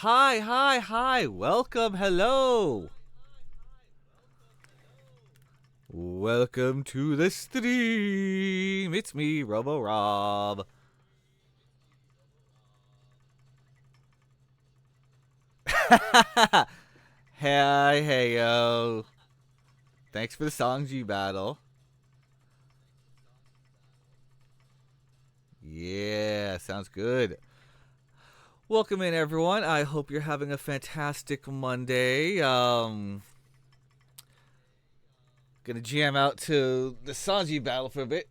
Hi, hi, hi. Welcome. Hello. Welcome to the stream. It's me, Robo Rob. Hey, hey, yo. Thanks for the Song G battle. Yeah, sounds good. Welcome in, everyone. I hope you're having a fantastic Monday. Gonna jam out to the Sanji battle for a bit.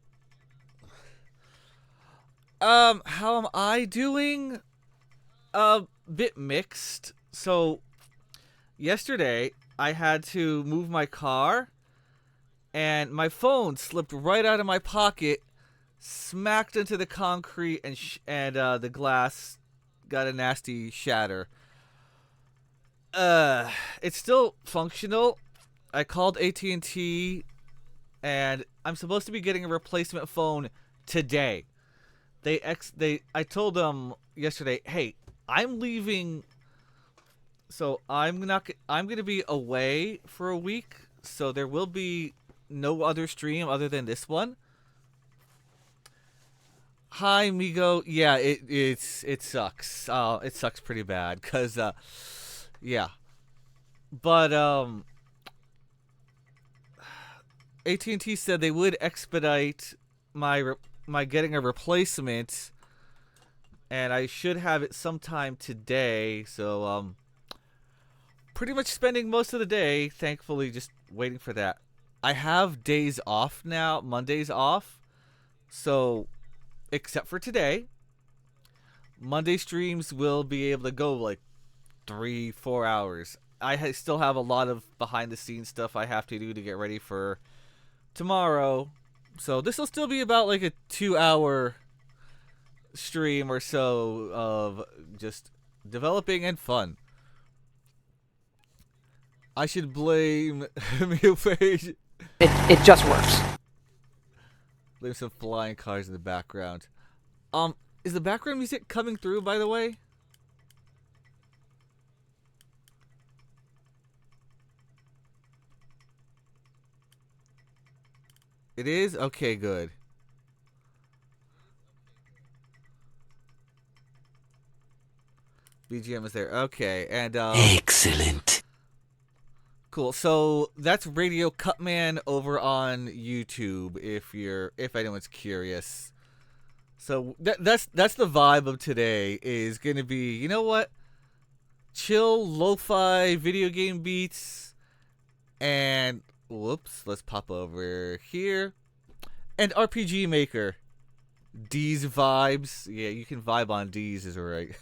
How am I doing? A bit mixed. So, yesterday I had to move my car and my phone slipped right out of my pocket, smacked into the concrete, and the glass got a nasty shatter. Uh, it's still functional. I called AT&T and I'm supposed to be getting a replacement phone today. I told them yesterday, "Hey, I'm leaving, so I'm going to be away for a week, so there will be no other stream other than this one." Hi, Migo. Yeah, it sucks. It sucks pretty bad cuz yeah. But AT&T said they would expedite my getting a replacement, and I should have it sometime today. So pretty much spending most of the day, thankfully, just waiting for that. I have days off now, Mondays off. So, except for today, Monday streams will be able to go like 3, 4 hours. Still have a lot of behind the scenes stuff I have to do to get ready for tomorrow. So, this will still be about like a 2 hour stream or so of just developing and fun. I should blame Mealpage. It just works. There's some flying cars in the background. Is the background music coming through, by the way? It is? Okay, good. BGM is there. Okay, and Excellent. cool. So that's Radio Cutman over on YouTube if anyone's curious. So that's the vibe of today is going to be, you know what? Chill lo-fi video game beats and whoops, let's pop over here. And RPG Maker. D's vibes. Yeah, you can vibe on D's is right.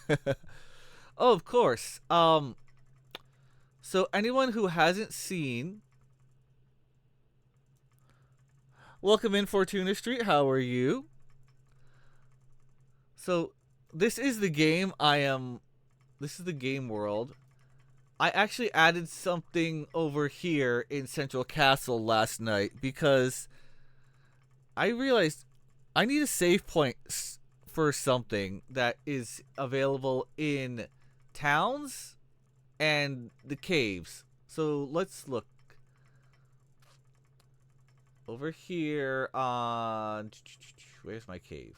Oh, of course. So anyone who hasn't seen, welcome in Fortuna Street. How are you? So this is the game this is the game world. I actually added something over here in Central Castle last night because I realized I need a save point for something that is available in towns and the caves. So let's look over here on, where's my cave?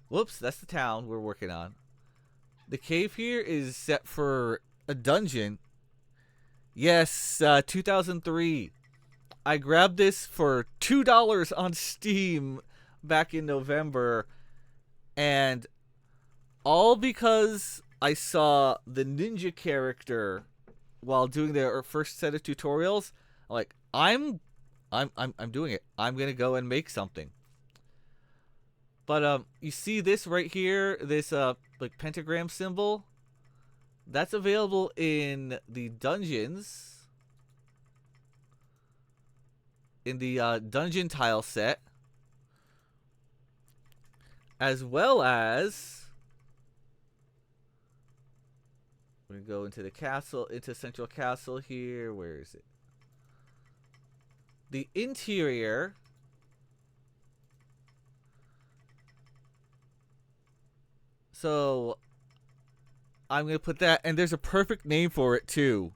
Whoops, that's the town we're working on. The cave here is set for a dungeon. Yes, 2003. I grabbed this for $2 on Steam back in November, and all because I saw the ninja character while doing their first set of tutorials. Like, I'm doing it. I'm gonna go and make something. But you see this right here, this like pentagram symbol. That's available in the dungeons, in the dungeon tile set, as well as we're gonna go into the castle, into Central Castle here. Where is it? The interior. So I'm gonna put that, and there's a perfect name for it too.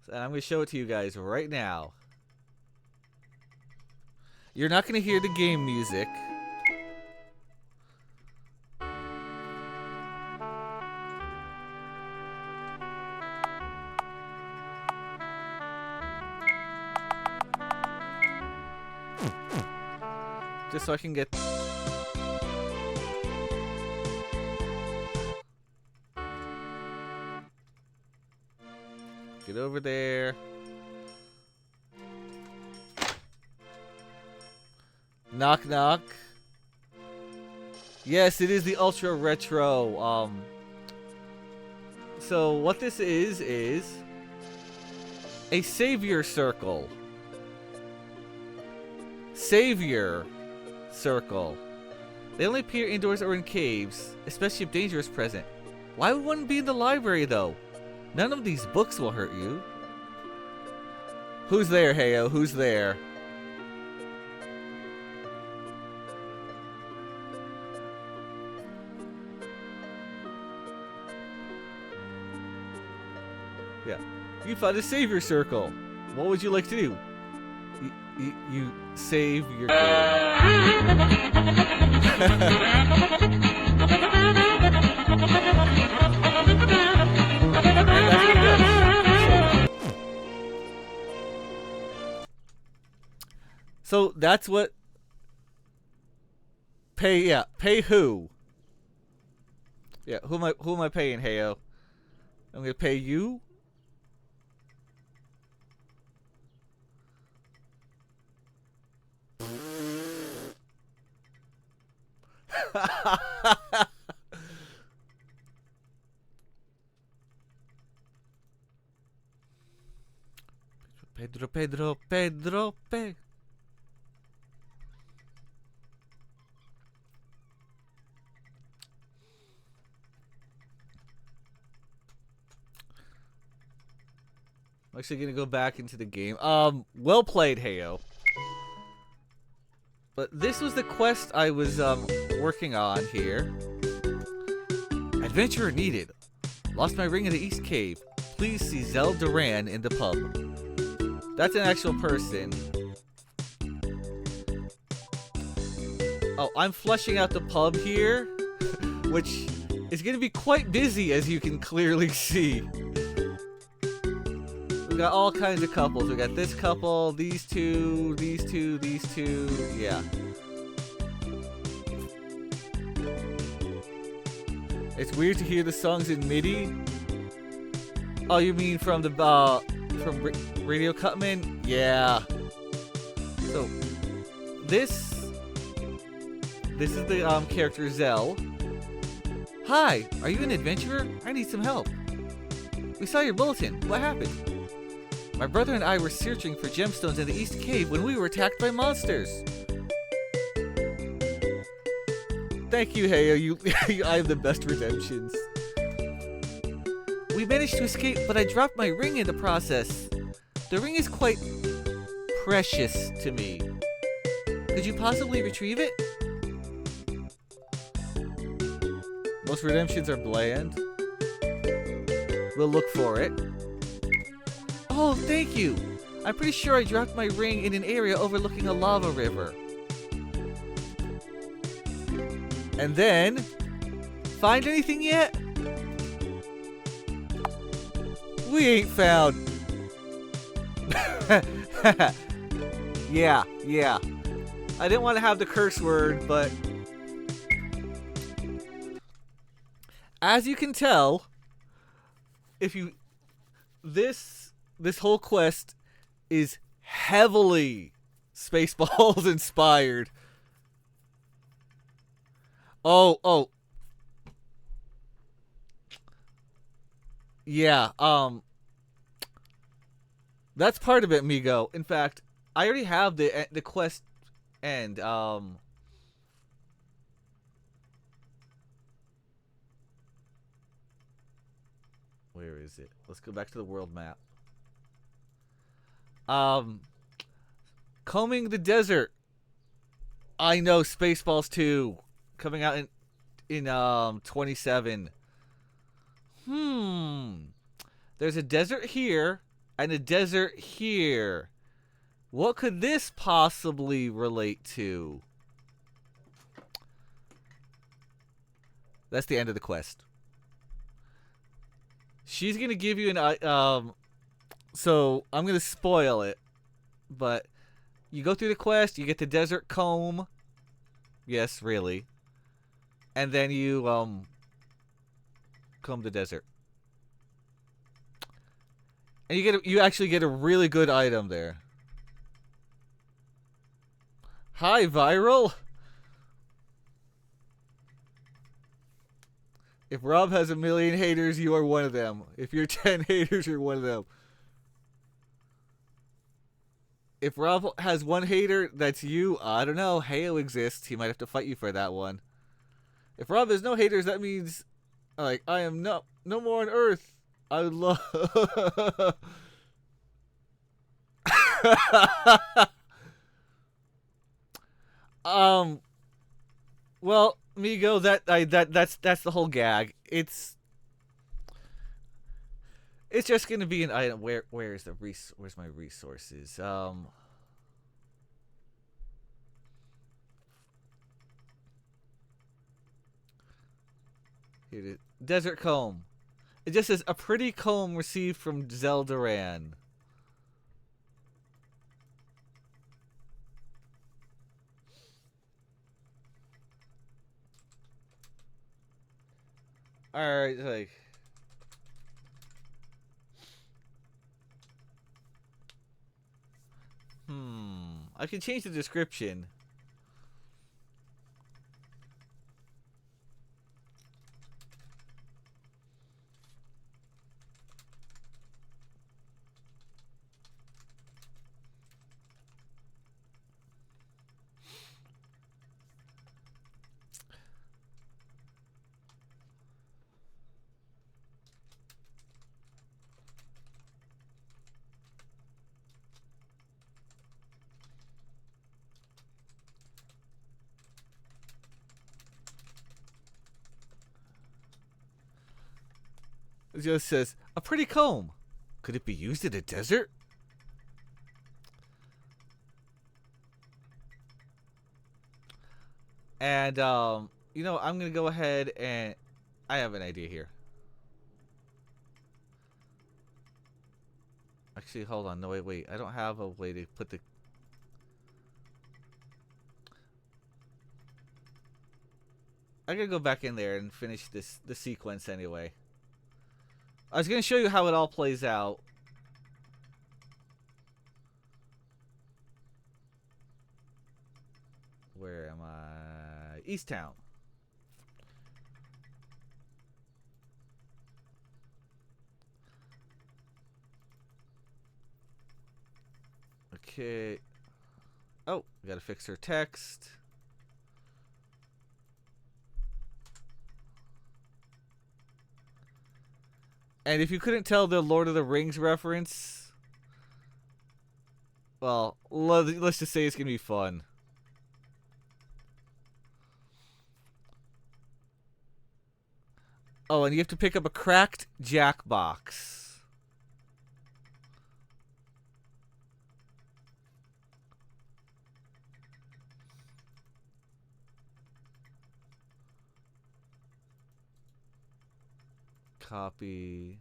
And I'm gonna show it to you guys right now. You're not gonna hear the game music. Just so I can get... Get over there. Knock knock. Yes, it is the Ultra Retro. So what this is a savior circle. Savior circle. They only appear indoors or in caves, especially if danger is present. Why would one be in the library though? None of these books will hurt you. Who's there, Heyo? Who's there? Yeah. You found a savior circle. What would you like to do? You save your game. So that's what pay who? Yeah, who am I paying, Heyo? I'm gonna pay you. Pedro. I'm actually gonna go back into the game. Well played, Heyo. But this was the quest I was working on here. Adventurer needed. Lost my ring in the East Cave. Please see Zell Duran in the pub. That's an actual person. Oh, I'm flushing out the pub here, which is gonna be quite busy, as you can clearly see. We got all kinds of couples. We got this couple, these two, yeah. It's weird to hear the songs in MIDI. Oh, you mean from the from Radio Cutman? Yeah. So this is the character Zell. Hi, are you an adventurer? I need some help. We saw your bulletin. What happened? My brother and I were searching for gemstones in the East Cave when we were attacked by monsters. Thank you, Heyo. I have the best redemptions. We managed to escape, but I dropped my ring in the process. The ring is quite precious to me. Could you possibly retrieve it? Most redemptions are bland. We'll look for it. Oh, thank you! I'm pretty sure I dropped my ring in an area overlooking a lava river. And then... Find anything yet? We ain't found... Yeah. I didn't want to have the curse word, but... As you can tell, if you... This whole quest is heavily Spaceballs inspired. Oh. Yeah, that's part of it, Migo. In fact, I already have the quest end. Where is it? Let's go back to the world map. Combing the desert. I know, Spaceballs 2 coming out in 27. There's a desert here and a desert here. What could this possibly relate to? That's the end of the quest. She's gonna give you an so I'm gonna spoil it, but you go through the quest, you get the desert comb. Yes, really. And then you comb the desert. And you actually get a really good item there. Hi, Viral. If Rob has 1,000,000 haters, you are one of them. If you're 10 haters, you're one of them. If Rob has one hater, that's you. I don't know. Halo exists. He might have to fight you for that one. If Rob has no haters, that means, like, I am no more on Earth. I would love. Well, Migo, that's the whole gag. It's just gonna be an item. Where's my resources? Here it is. Desert comb. It just says a pretty comb received from Zeldaran. Alright, like. I can change the description. It just says, a pretty comb. Could it be used in a desert? And, you know, I'm going to go ahead and... I have an idea here. Actually, hold on. No, wait. I don't have a way to put the... I gotta go back in there and finish the sequence anyway. I was gonna show you how it all plays out. Where am I? East Town. Okay. Oh, we gotta fix her text. And if you couldn't tell the Lord of the Rings reference, well, let's just say it's gonna be fun. Oh, and you have to pick up a cracked Jackbox. Copy.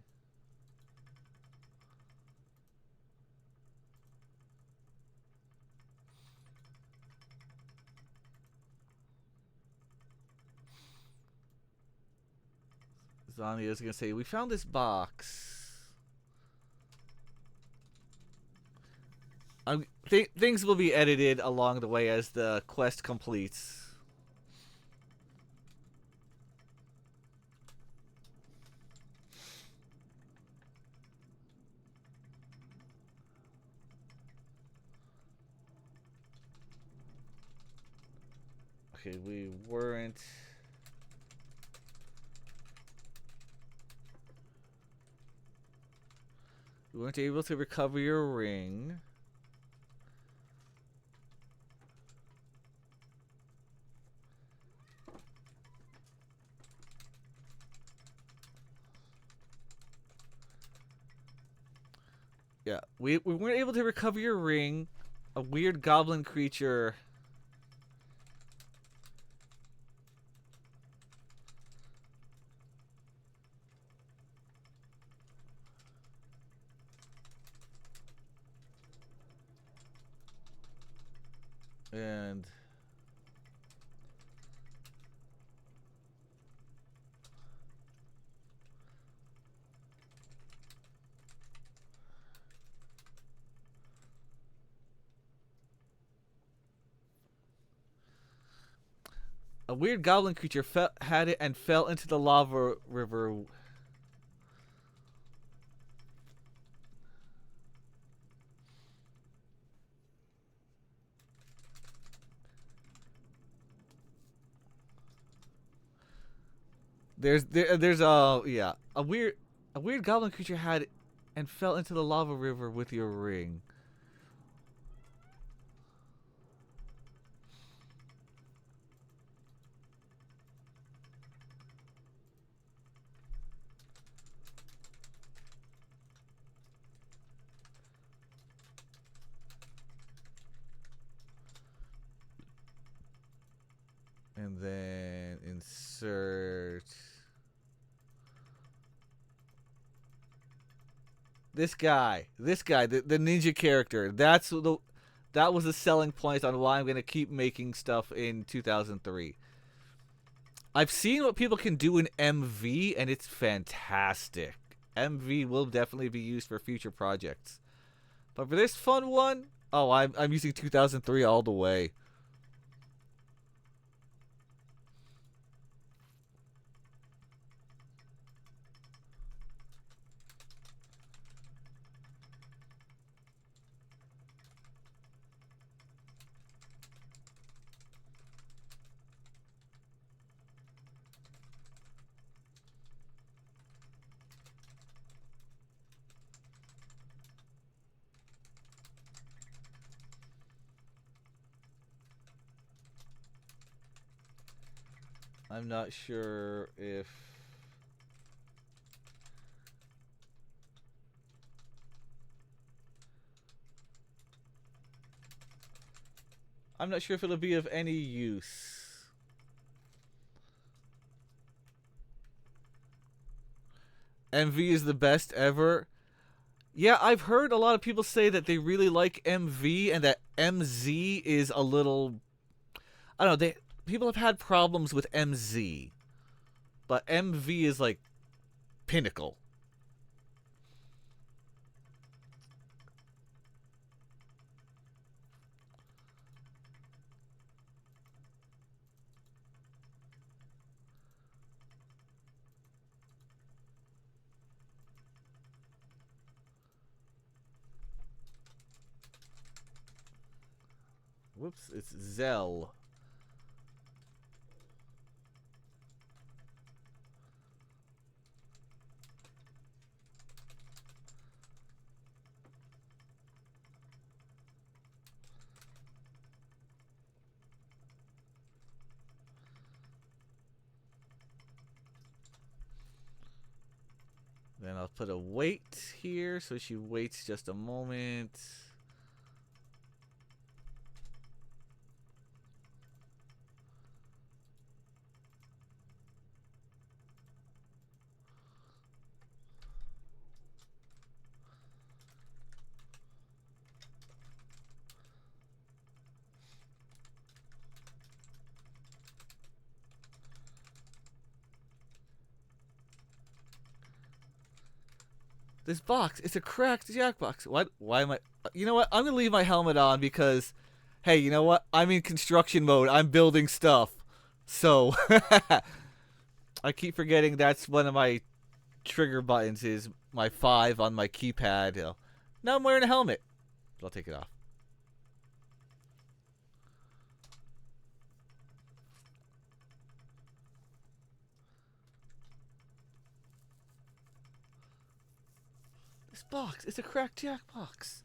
Zania is gonna say, we found this box. Things will be edited along the way as the quest completes. Okay, we weren't able to recover your ring. Yeah, we weren't able to recover your ring. A weird goblin creature. And a weird goblin creature had it and fell into the lava river. There's a weird goblin creature had it and fell into the lava river with your ring. And then insert this guy, the ninja character. That was the selling point on why I'm gonna keep making stuff in 2003. I've seen what people can do in MV, and it's fantastic. MV will definitely be used for future projects, but for this fun one, oh, I'm using 2003 all the way. I'm not sure if it'll be of any use. MV is the best ever. Yeah, I've heard a lot of people say that they really like MV and that MZ is a little. I don't know. People have had problems with MZ, but MV is like pinnacle. Whoops, it's Zell. Then I'll put a wait here so she waits just a moment. This box, it's a cracked jackbox. What? Why am I? You know what? I'm gonna leave my helmet on because, hey, you know what? I'm in construction mode. I'm building stuff. So, I keep forgetting that's one of my trigger buttons is my 5 on my keypad. Now I'm wearing a helmet. But I'll take it off. This box, it's a cracked jackbox.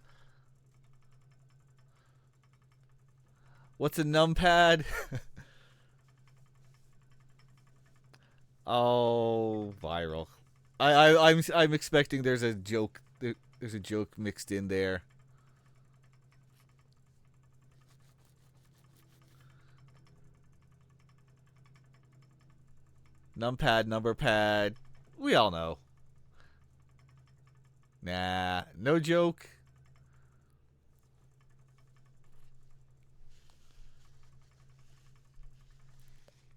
What's a numpad? Oh, viral. I'm expecting there's a joke. There's a joke mixed in there. Numpad, number pad. We all know. Nah, no joke.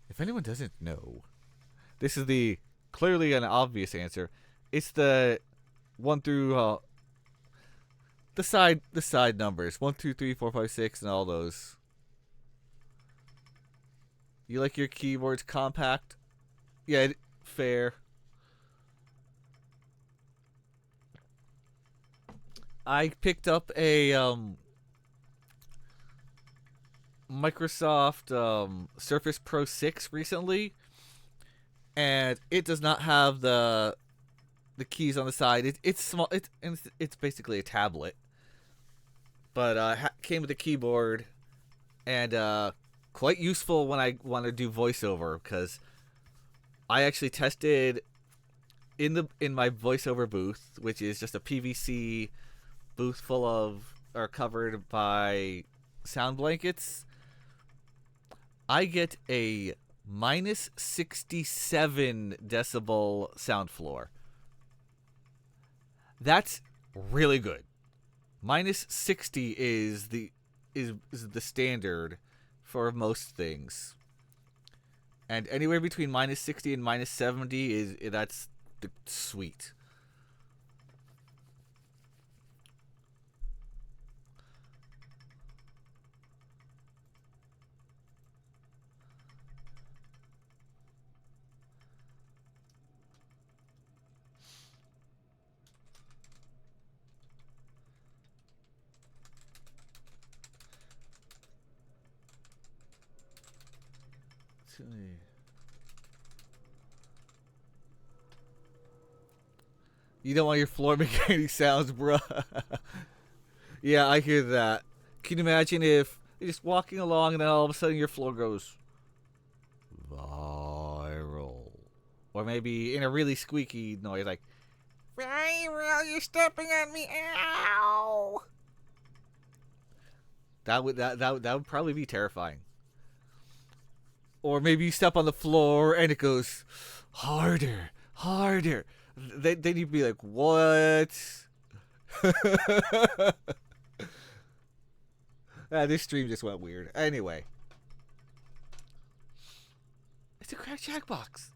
If anyone doesn't know, this is the clearly an obvious answer. It's the one through the side numbers 1, 2, 3, 4, 5, 6, and all those. You like your keyboards compact? Yeah, fair. I picked up a Microsoft Surface Pro 6 recently, and it does not have the keys on the side. It's small. It's basically a tablet, but came with a keyboard, and quite useful when I want to do voiceover, because I actually tested in my voiceover booth, which is just a PVC booth full of or covered by sound blankets. I get a minus 67 decibel sound floor. That's really good. Minus 60 is the standard for most things, and anywhere between minus 60 and minus 70 that's sweet. You don't want your floor making any sounds, bruh. Yeah, I hear that. Can you imagine if you're just walking along and then all of a sudden your floor goes viral? Or maybe in a really squeaky noise, like, viral, you're stepping on me, ow! That would probably be terrifying. Or maybe you step on the floor and it goes harder, harder. Then you'd be like, what? This stream just went weird. Anyway. It's a cracked jackbox.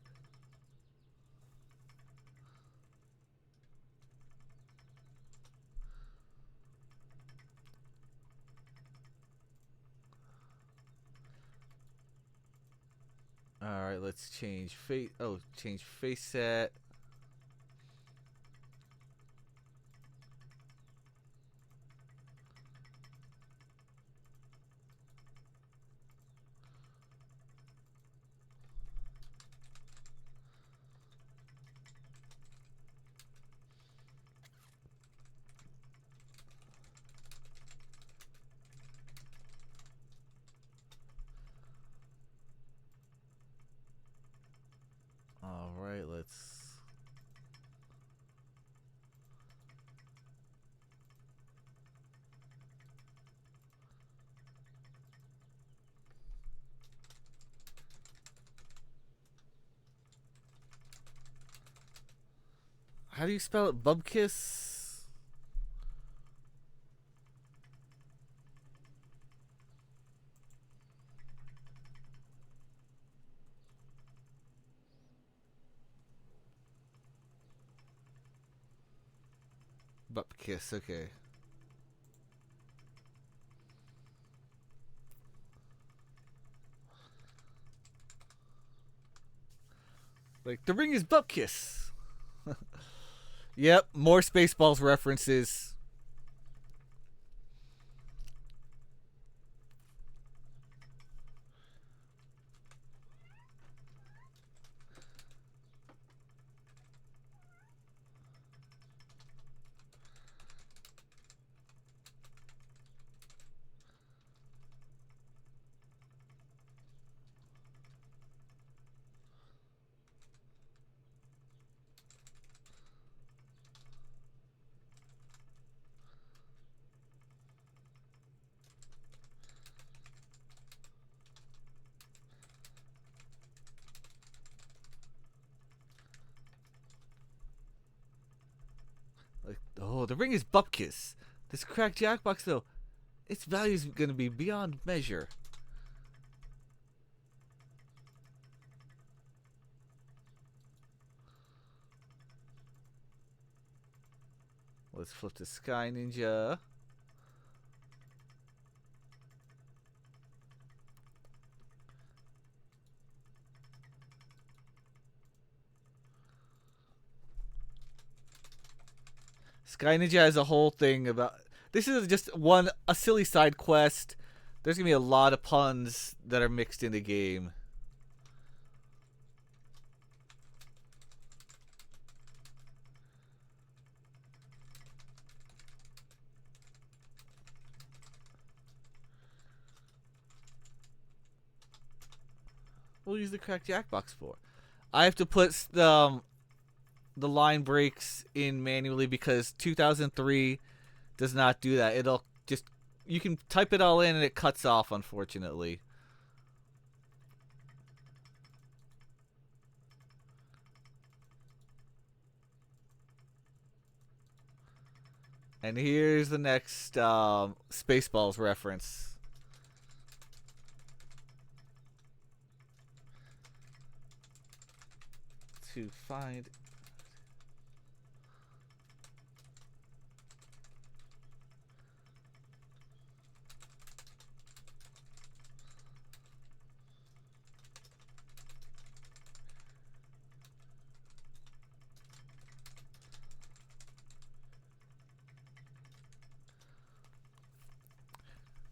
Alright, let's change face. Oh, change face set. Alright, let's. How do you spell it? Bubkiss? Bubkiss, okay. Like, the ring is Bubkiss. Yep, more Spaceballs references. The ring is bupkis. This cracked jackbox, though, its value is going to be beyond measure. Let's flip to Sky Ninja. Sky Ninja has a whole thing about. This is just a silly side quest. There's gonna be a lot of puns that are mixed in the game. We'll use the cracked jackbox for. I have to put the line breaks in manually because 2003 does not do that. It'll just, you can type it all in and it cuts off, unfortunately. And here's the next Spaceballs reference. To find.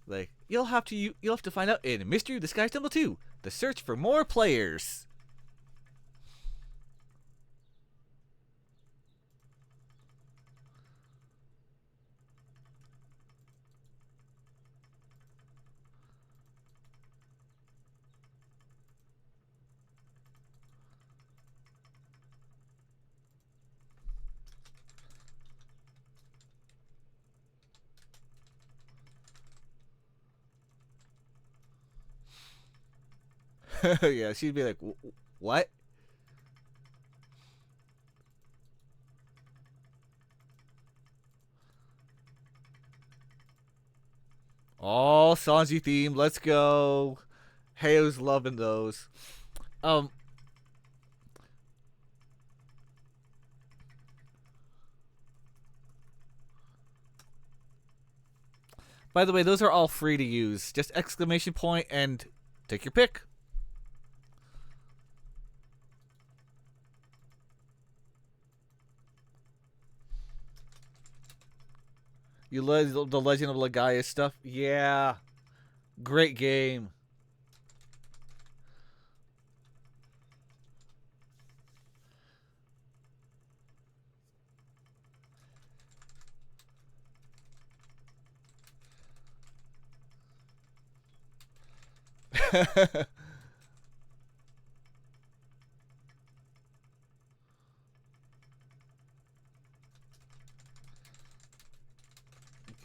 Like, you'll have to find out in Mystery of the Sky Temple 2, the search for more players. Yeah, she'd be like, what? Oh, Sanji theme, let's go. Heyo's loving those. Um, by the way, those are all free to use. Just exclamation point and take your pick. You love the Legend of Legaia stuff? Yeah. Great game.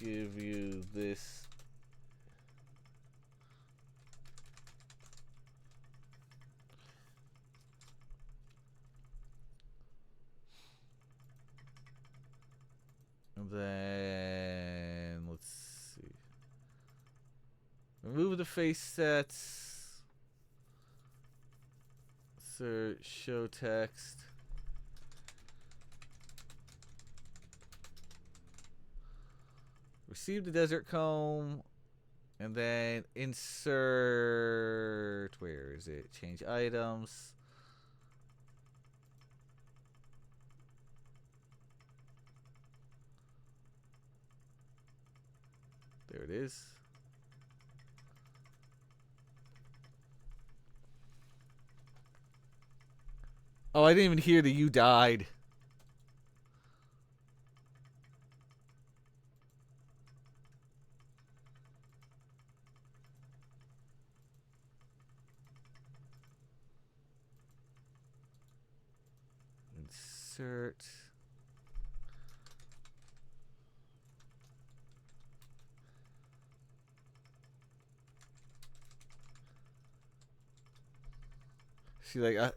Give you this. And then let's see. Remove the face sets. Search, show text. Receive the desert comb. And then insert. Where is it? Change items. There it is. Oh, I didn't even hear that you died. Insert. See, like,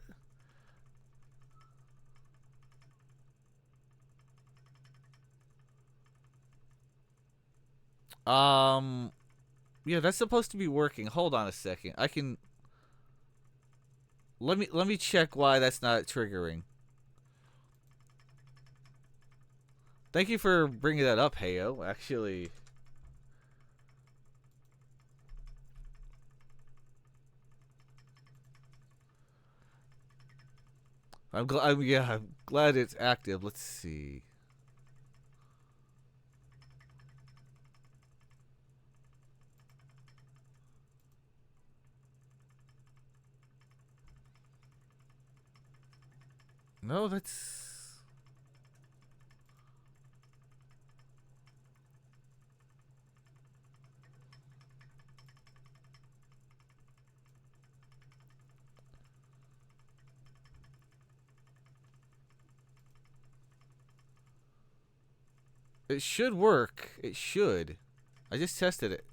Um, yeah, that's supposed to be working. Hold on a second. I can let me check why that's not triggering. Thank you for bringing that up, Heyo. Actually, I'm glad it's active. Let's see. No, that's it should work. It should. I just tested it.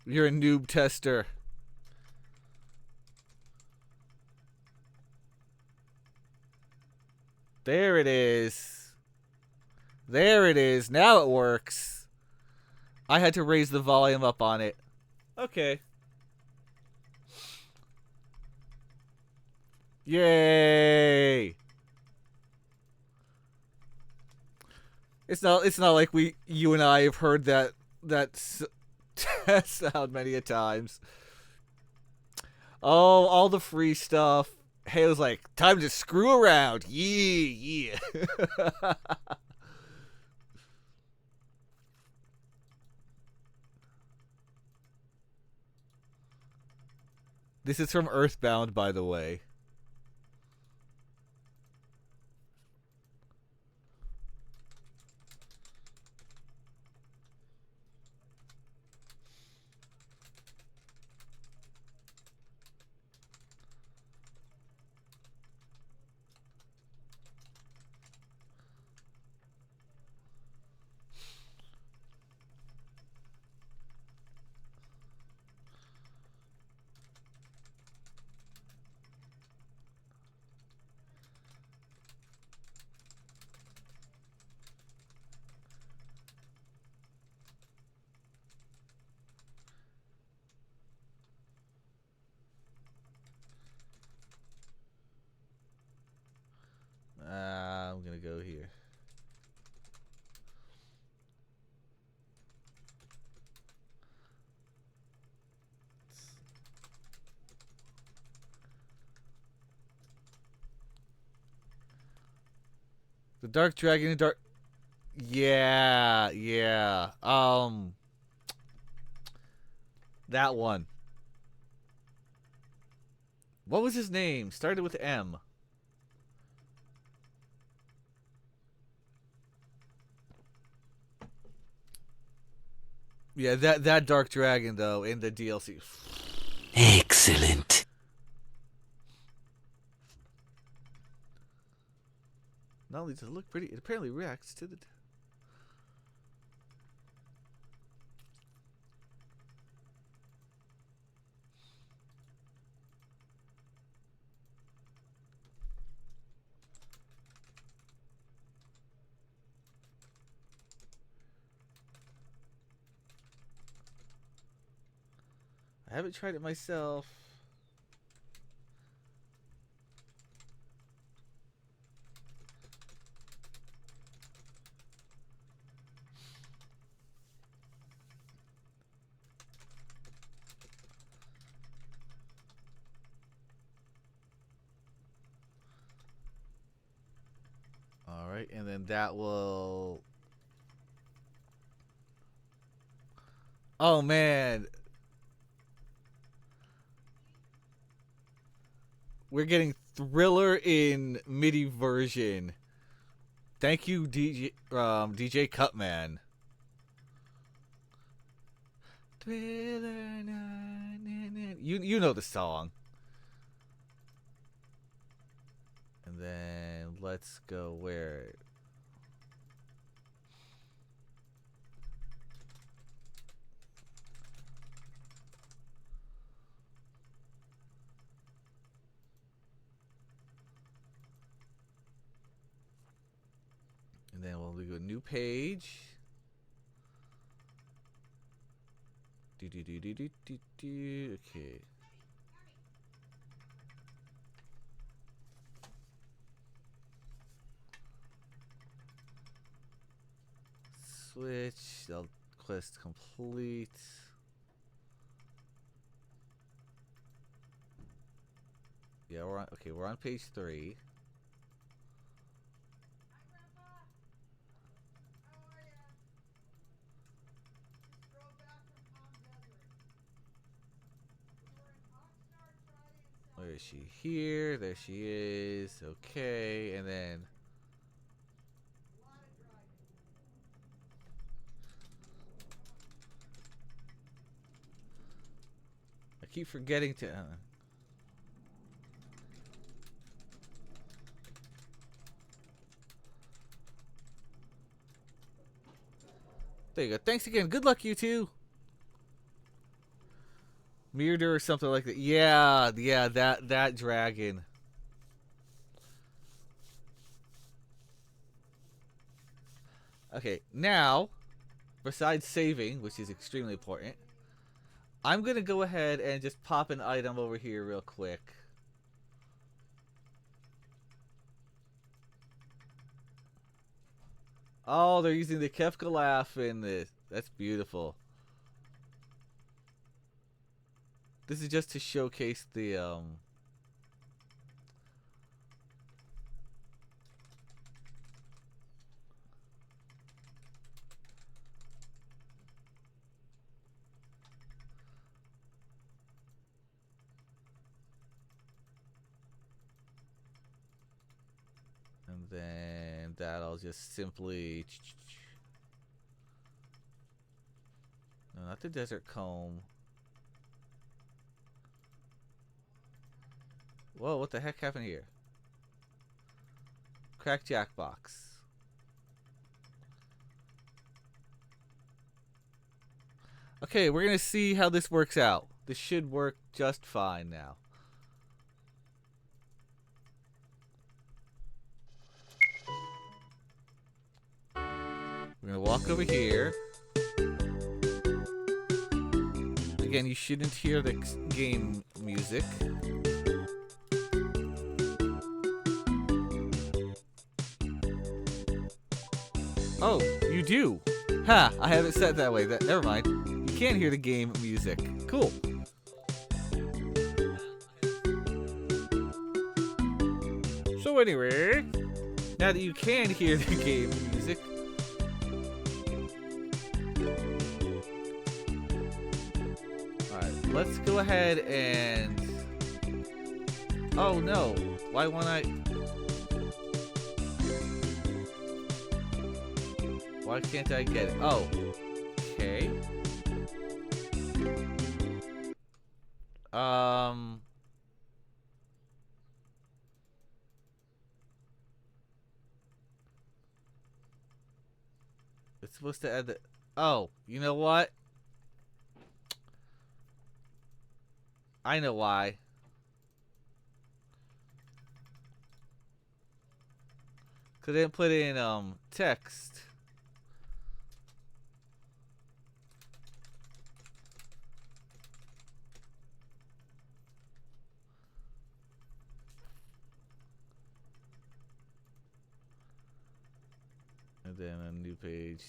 You're a noob tester. There it is. There it is. Now it works. I had to raise the volume up on it. Okay. Yay! It's not like you and I have heard that test sound many a times. Oh, all the free stuff. Halo's like, time to screw around. Yeah, yeah. This is from Earthbound, by the way. I'm gonna go here. The Dark Dragon and Dark. Yeah, yeah. That one. What was his name? Started with M. Yeah, that Dark Dragon though in the DLC. Excellent. Not only does it look pretty, it apparently reacts to the. I haven't tried it myself. All right, and then that will. Oh man, we're getting Thriller in MIDI version. Thank you, DJ Cutman. Thriller, na, na, na. You know the song. And then let's go where. new page. Okay. Switch. Quest complete. Yeah, we're on. Okay, we're on page 3. Where is she? Here. There she is. Okay, and then. I keep forgetting to. There you go. Thanks again. Good luck, you two. Mirror or something like that. Yeah, that dragon. Okay, now, besides saving, which is extremely important, I'm gonna go ahead and just pop an item over here real quick. Oh, they're using the Kefka laugh in this. That's beautiful. This is just to showcase the and then that'll just simply. No, not the desert comb. Whoa, what the heck happened here? Crack Jackbox. Okay, we're gonna see how this works out. This should work just fine now. We're gonna walk over here. Again, you shouldn't hear the game music. Oh, you do. Ha! I have it set that way. Never mind. You can't hear the game music. Cool. So anyway, now that you can hear the game music, alright, let's go ahead and. Oh no! Why won't I? Why can't I get it? Oh. Okay. It's supposed to add the. Oh, you know what? I know why. Cause they didn't put in text. And then a new page.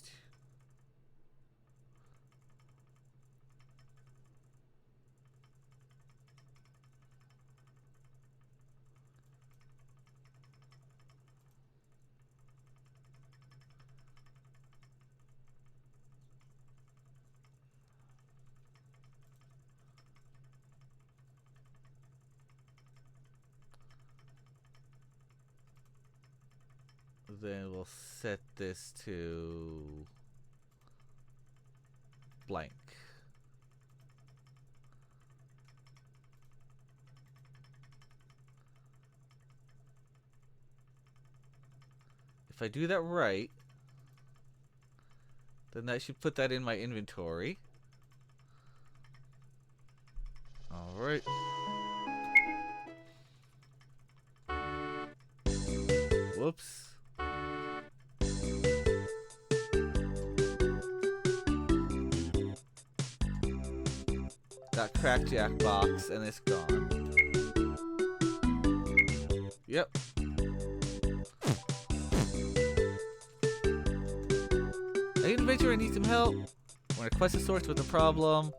Then we'll set this to blank. If I do that right, then that should put that in my inventory. Alright. Whoops. That crackjack box, and it's gone. Yep. I need an adventurer, I need some help. Want to quest a source with a problem.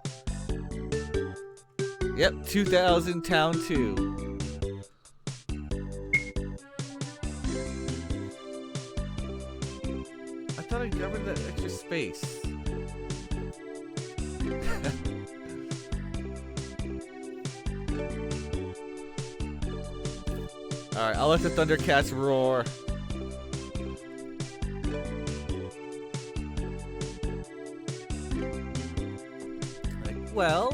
Yep, 2000 Town 2. I thought I covered that extra space. Alright, I'll let the Thundercats roar. Well,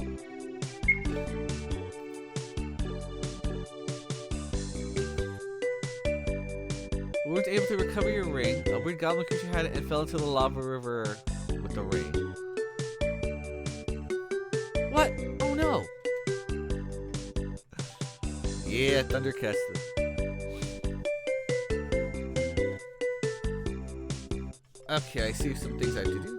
we weren't able to recover your ring. A weird goblin creature had it and fell into the lava river with the ring. What? Oh no! Yeah, Thundercats. Okay, I see some things I have to do.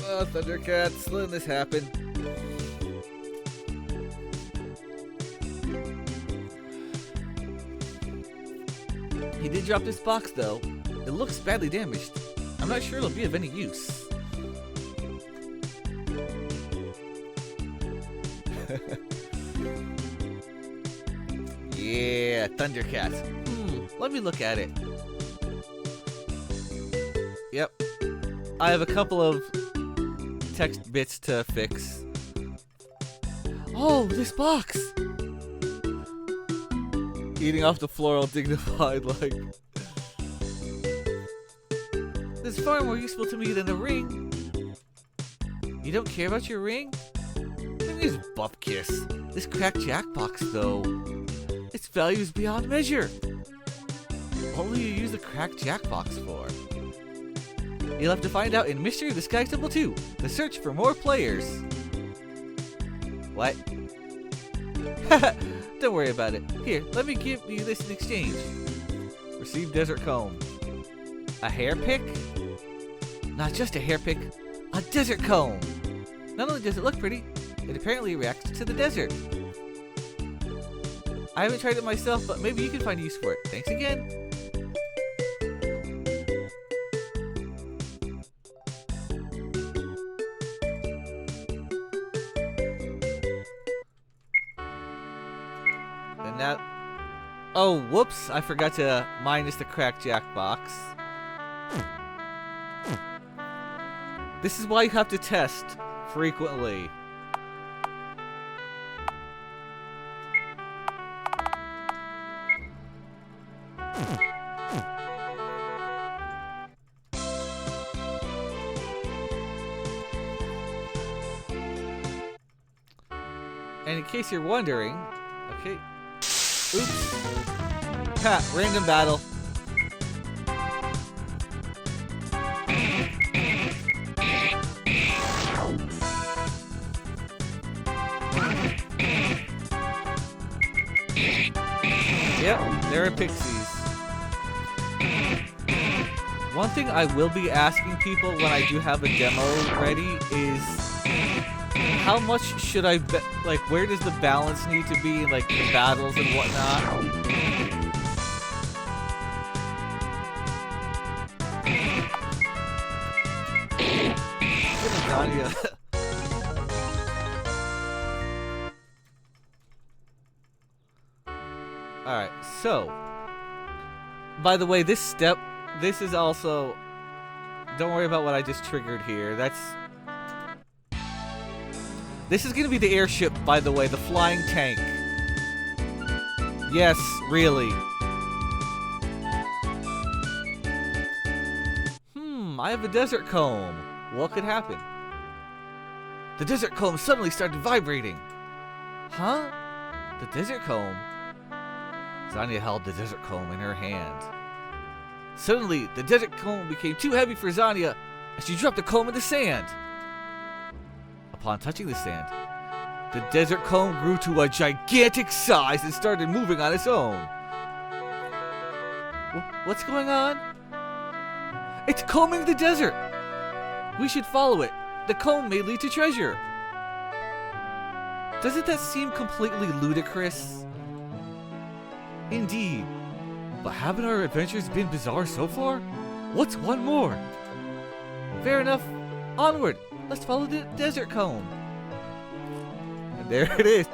Oh, Thundercats, letting this happen. He did drop this box, though. It looks badly damaged. I'm not sure it'll be of any use. Yeah, Thundercats. Let me look at it. Yep. I have a couple of text bits to fix. Oh, this box! Eating off the floor all dignified like. This is far more useful to me than a ring. You don't care about your ring? This buff kiss. This cracked jackbox though. Its value is beyond measure. What will you use the cracked jackbox for? You'll have to find out in Mystery of the Sky Temple 2, the search for more players. What? Don't worry about it. Here, let me give you this in exchange. Receive Desert Comb. A hair pick? Not just a hair pick, a desert comb. Not only does it look pretty, it apparently reacts to the desert. I haven't tried it myself, but maybe you can find use for it. Thanks again. And now... Oh, whoops! I forgot to minus the crackjack box. This is why you have to test frequently. And in case you're wondering, okay, oops, ha, random battle. Yep, there are pixies. One thing I will be asking people when I do have a demo ready is how much should I bet, like where does the balance need to be in like the battles and whatnot? Alright, so by the way, this is also, don't worry about what I just triggered here. This is gonna be the airship, by the way, the flying tank. Yes, really. I have a desert comb. What could happen? The desert comb suddenly started vibrating. Huh? The desert comb? Zania held the desert comb in her hand. Suddenly, the desert comb became too heavy for Zania, and she dropped the comb in the sand. Upon touching the sand, the desert comb grew to a gigantic size and started moving on its own. What's going on? It's combing the desert! We should follow it. The comb may lead to treasure. Doesn't that seem completely ludicrous? Indeed. But haven't our adventures been bizarre so far? What's one more? Fair enough. Onward. Let's follow the desert comb. And there it is.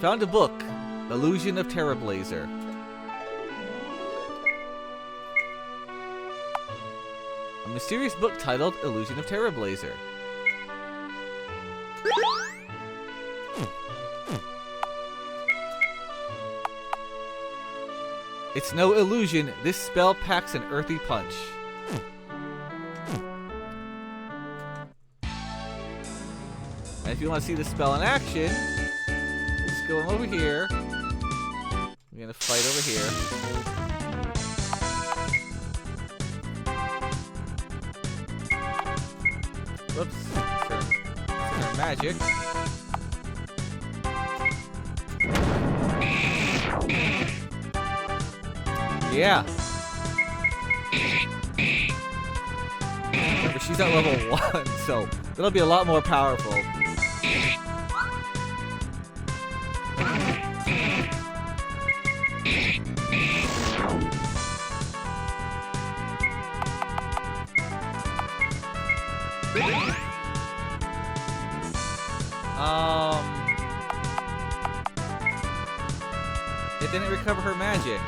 Found a book. Illusion of Terrablazer. A mysterious book titled Illusion of Terrablazer. It's no illusion. This spell packs an earthy punch. And if you want to see the spell in action, let's go over here. We're gonna fight over here. Whoops. Turn magic. Yeah. Remember, she's at level 1, so it'll be a lot more powerful. It didn't recover her magic.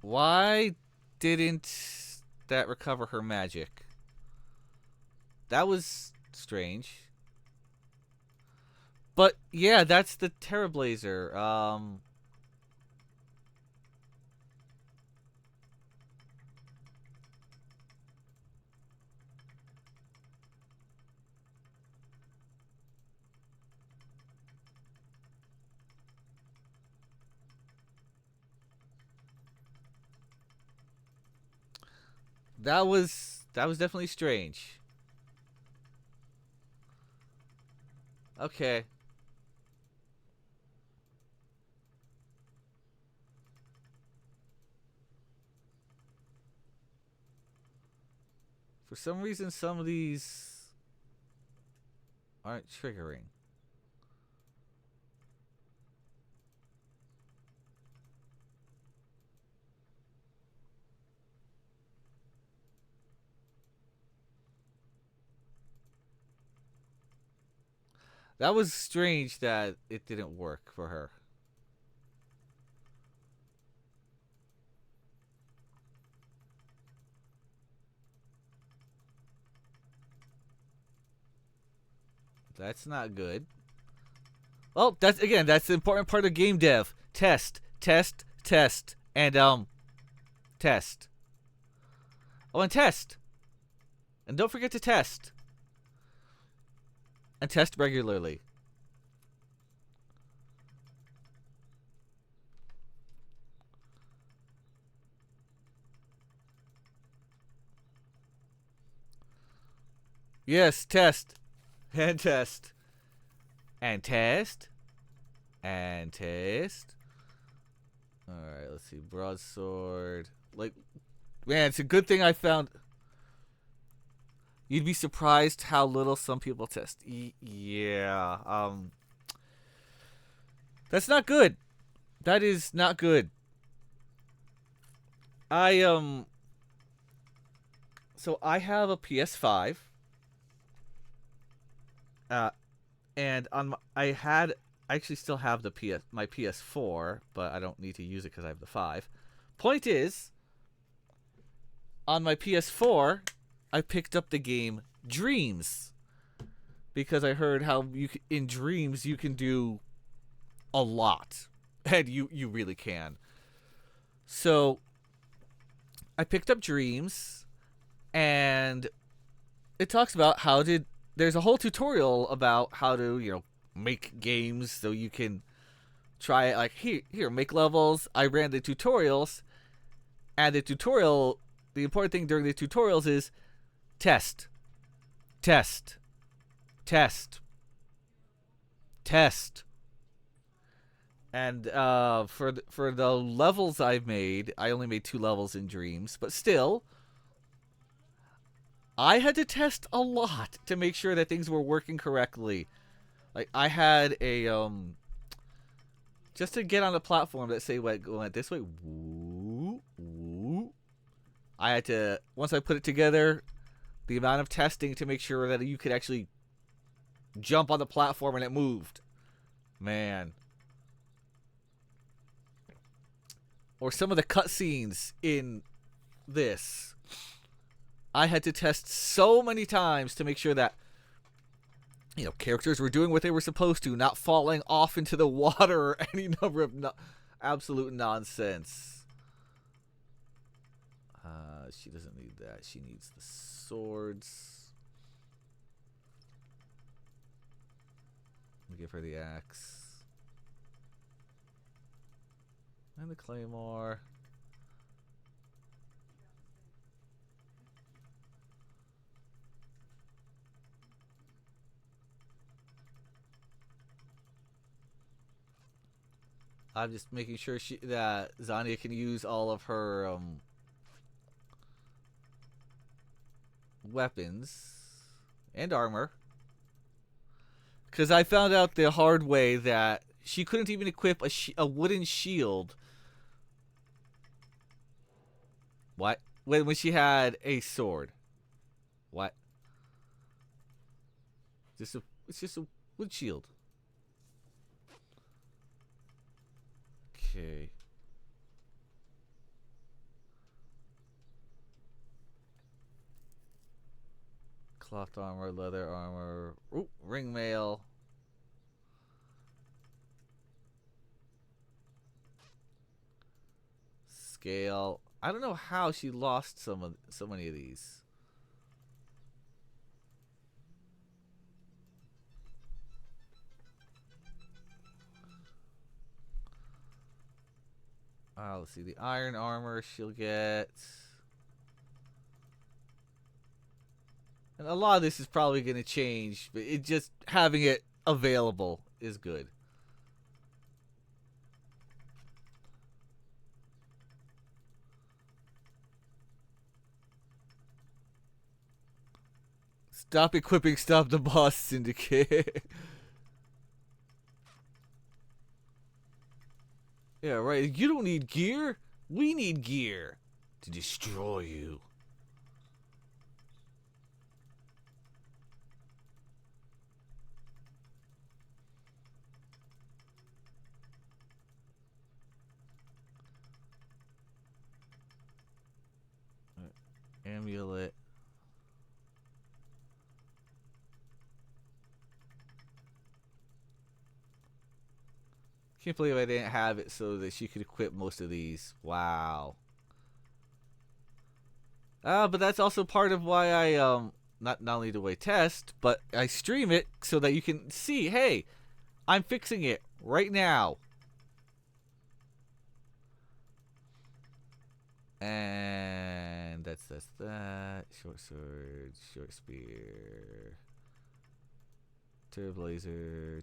Why didn't that recover her magic? That was strange. But yeah, that's the Terrablazer. That was definitely strange. Okay. For some reason, some of these aren't triggering. That was strange that it didn't work for her. That's not good. Well, that's the important part of game dev. Test, test, test, and test. Oh, and test. And don't forget to test. And test regularly. Yes, test. And test. And test. And test. Alright, let's see. Broadsword. Like, man, it's a good thing I found... You'd be surprised how little some people test. Yeah. That's not good. That is not good. So I have a PS5. And on my, I actually still have my PS4, but I don't need to use it because I have the 5. Point is, on my PS4, I picked up the game Dreams because I heard how in Dreams you can do a lot, and you really can. So I picked up Dreams, and it talks about there's a whole tutorial about how to make games so you can try it. Like here make levels. I ran the tutorials, and the important thing during the tutorials is test, test, test, test. And for the levels I've made, I only made 2 levels in Dreams, but still, I had to test a lot to make sure that things were working correctly. Like I had a just to get on the platform that say went this way, woo, woo. I had to, once I put it together, the amount of testing to make sure that you could actually jump on the platform and it moved. Man. Or some of the cutscenes in this. I had to test so many times to make sure that, you know, characters were doing what they were supposed to, not falling off into the water or any number of absolute nonsense. She doesn't need that. She needs the swords. I'll give her the axe. And the claymore. I'm just making sure that Zania can use all of her weapons and armor. Because I found out the hard way that she couldn't even equip a wooden shield. What? When she had a sword. What? It's just a wood shield. Okay. Cloth armor, leather armor. Ooh, ring mail. Scale. I don't know how she lost so many of these. Let's see. The iron armor she'll get. And a lot of this is probably going to change, but it just having it available is good. Stop equipping, stop the boss, Syndicate. Yeah, right. You don't need gear. We need gear to destroy you. Amulet. Can't believe I didn't have it so that she could equip most of these. Wow. But that's also part of why I not only do I test, but I stream it so that you can see, hey, I'm fixing it right now. And that's that. Short sword, short spear. Turbo-blazer.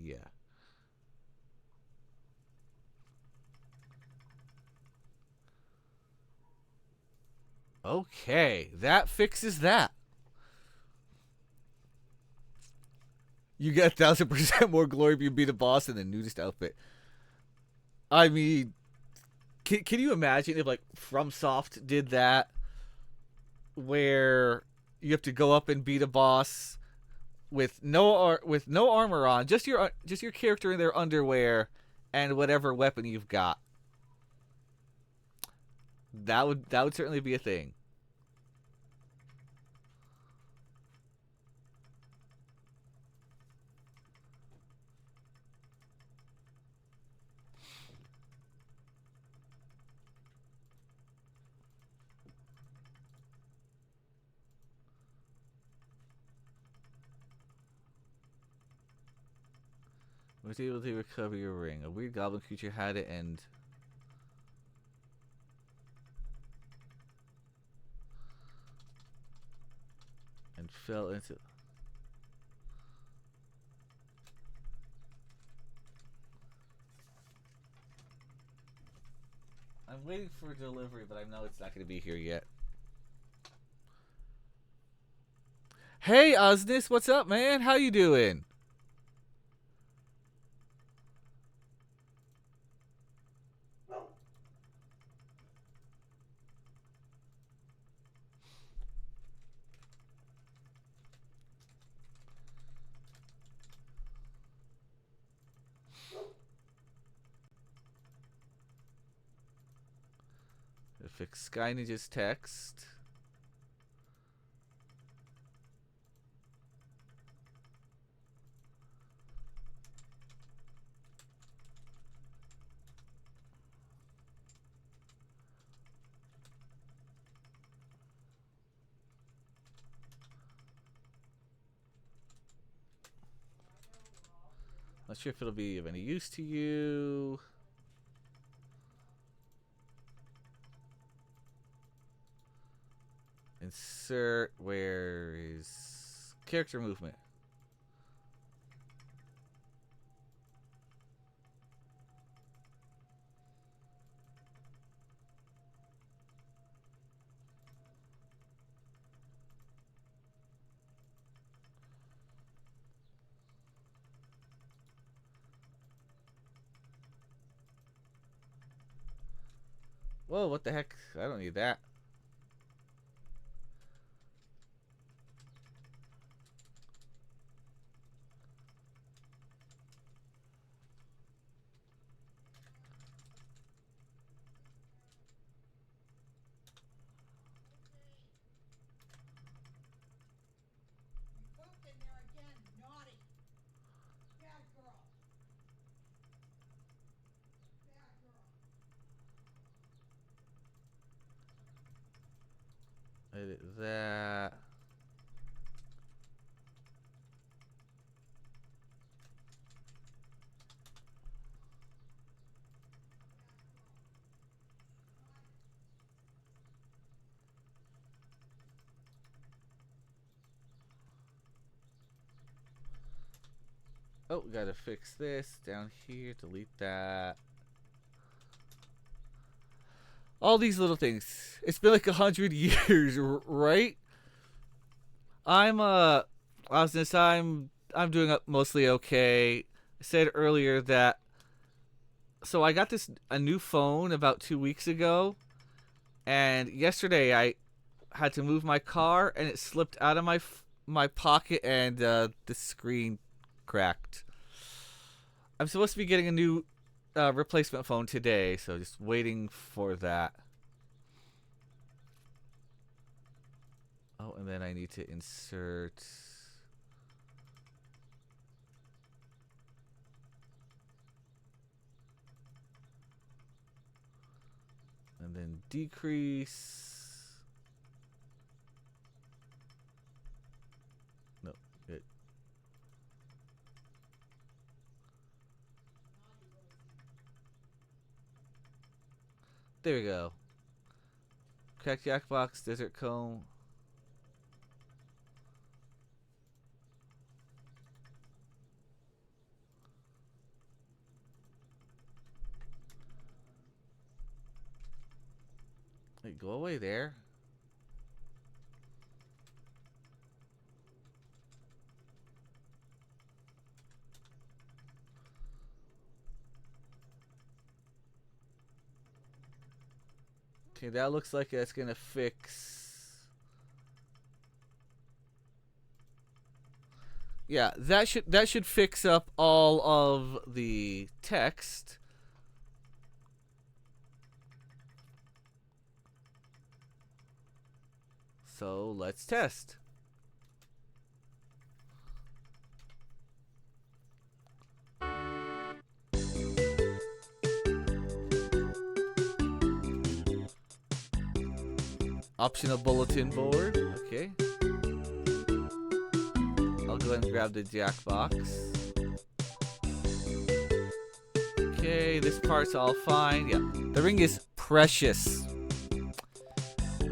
Yeah. Okay, that fixes that. You get 1,000% more glory if you beat a boss in the nudist outfit. I mean, can you imagine if like FromSoft did that, where you have to go up and beat a boss with no armor on, just your character in their underwear and whatever weapon you've got. That would certainly be a thing. Was able to recover your ring. A weird goblin creature had it and fell into. I'm waiting for delivery, but I know it's not going to be here yet. Hey, Osnis, what's up, man? How you doing? Fix Sky Ninja's text. Not sure if it'll be of any use to you. Insert. Where is character movement? Whoa, what the heck? I don't need that. Edit that. Oh, gotta fix this down here. Delete that. All these little things. It's been like 100 years, right? I'm doing mostly okay. I said earlier that. So I got a new phone about 2 weeks ago, and yesterday I had to move my car, and it slipped out of my pocket, and the screen cracked. I'm supposed to be getting a new replacement phone today, so just waiting for that. Oh, and then I need to insert. And then decrease. No, good. There we go. Cracked Jackbox, Desert Comb. Hey, go away there. Okay, that looks like it's gonna fix. Yeah, that should fix up all of the text. So let's test. Optional bulletin board. Okay. I'll go ahead and grab the Jackbox. Okay, this part's all fine. Yeah, the ring is precious.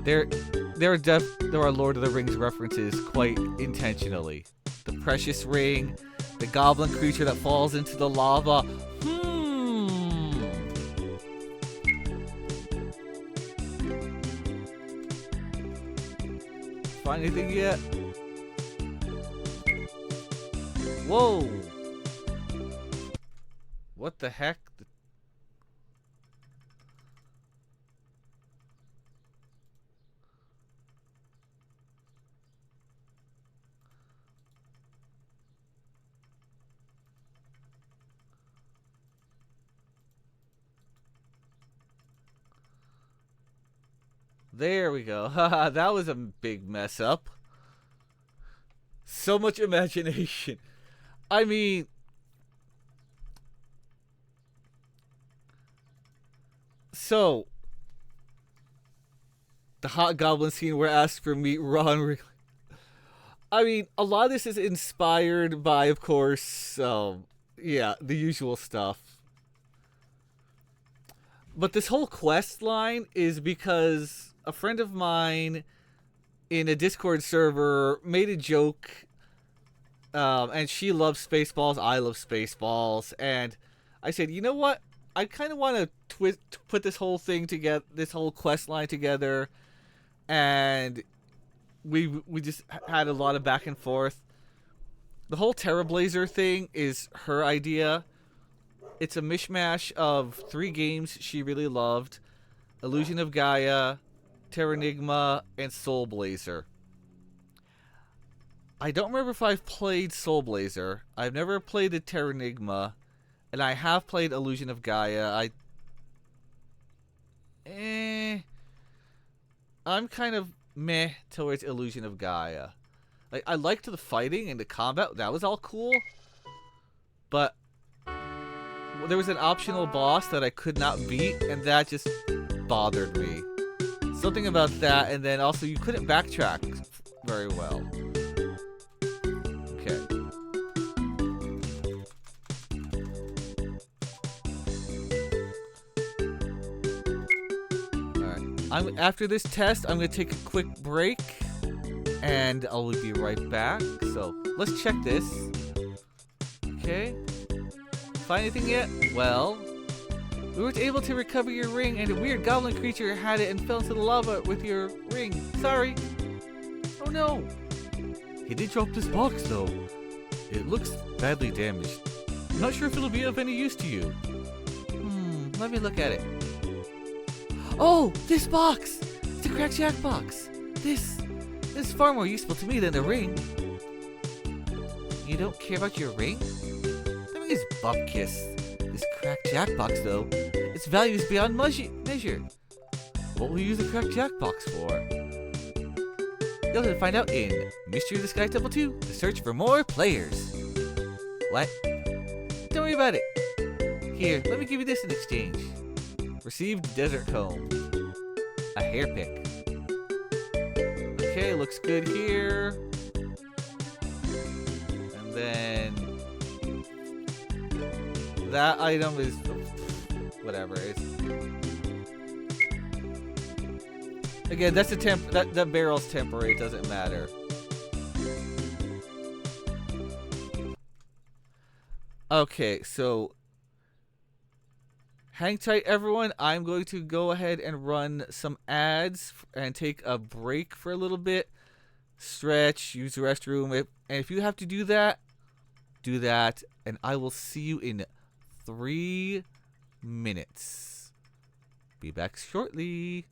There are Lord of the Rings references quite intentionally. The precious ring, the goblin creature that falls into the lava. find anything yet? Whoa! What the heck? There we go. Haha, that was a big mess up. So much imagination. I mean, so the hot goblin scene where asked for meat Ron. I mean, a lot of this is inspired by, of course, yeah, the usual stuff. But this whole quest line is because a friend of mine in a Discord server made a joke, and she loves Spaceballs, I love Spaceballs, and I said, you know what? I kind of want to put this whole thing together, this whole quest line together, and we just had a lot of back and forth. The whole Terrablazer thing is her idea. It's a mishmash of 3 games she really loved: Illusion of Gaia, Terranigma, and Soul Blazer. I don't remember if I've played Soul Blazer. I've never played the Terranigma, and I have played Illusion of Gaia. I'm kind of meh towards Illusion of Gaia. Like, I liked the fighting and the combat. That was all cool. But there was an optional boss that I could not beat, and that just bothered me. Something about that, and then also you couldn't backtrack very well. Okay. Alright. After this test, I'm going to take a quick break, and I'll be right back. So, let's check this. Okay. Find anything yet? Well, we weren't able to recover your ring, and a weird goblin creature had it and fell into the lava with your ring. Sorry. Oh no. He did drop this box though. It looks badly damaged. I'm not sure if it'll be of any use to you. Let me look at it. Oh, this box! It's a cracked jack box. This is far more useful to me than the ring. You don't care about your ring? That ring is bupkis. This cracked jackbox, though, its value is beyond measure. What will you use the cracked jackbox for? You'll have to find out in Mystery of the Sky Temple 2, the search for more players. What? Don't worry about it. Here, let me give you this in exchange. Received desert comb. A hair pick. Okay, looks good here. And then that item is whatever. Again, that's a that barrel's temporary, it doesn't matter. Okay, so hang tight everyone. I'm going to go ahead and run some ads and take a break for a little bit. Stretch, use the restroom, and if you have to do that, and I will see you in 3 minutes. Be back shortly.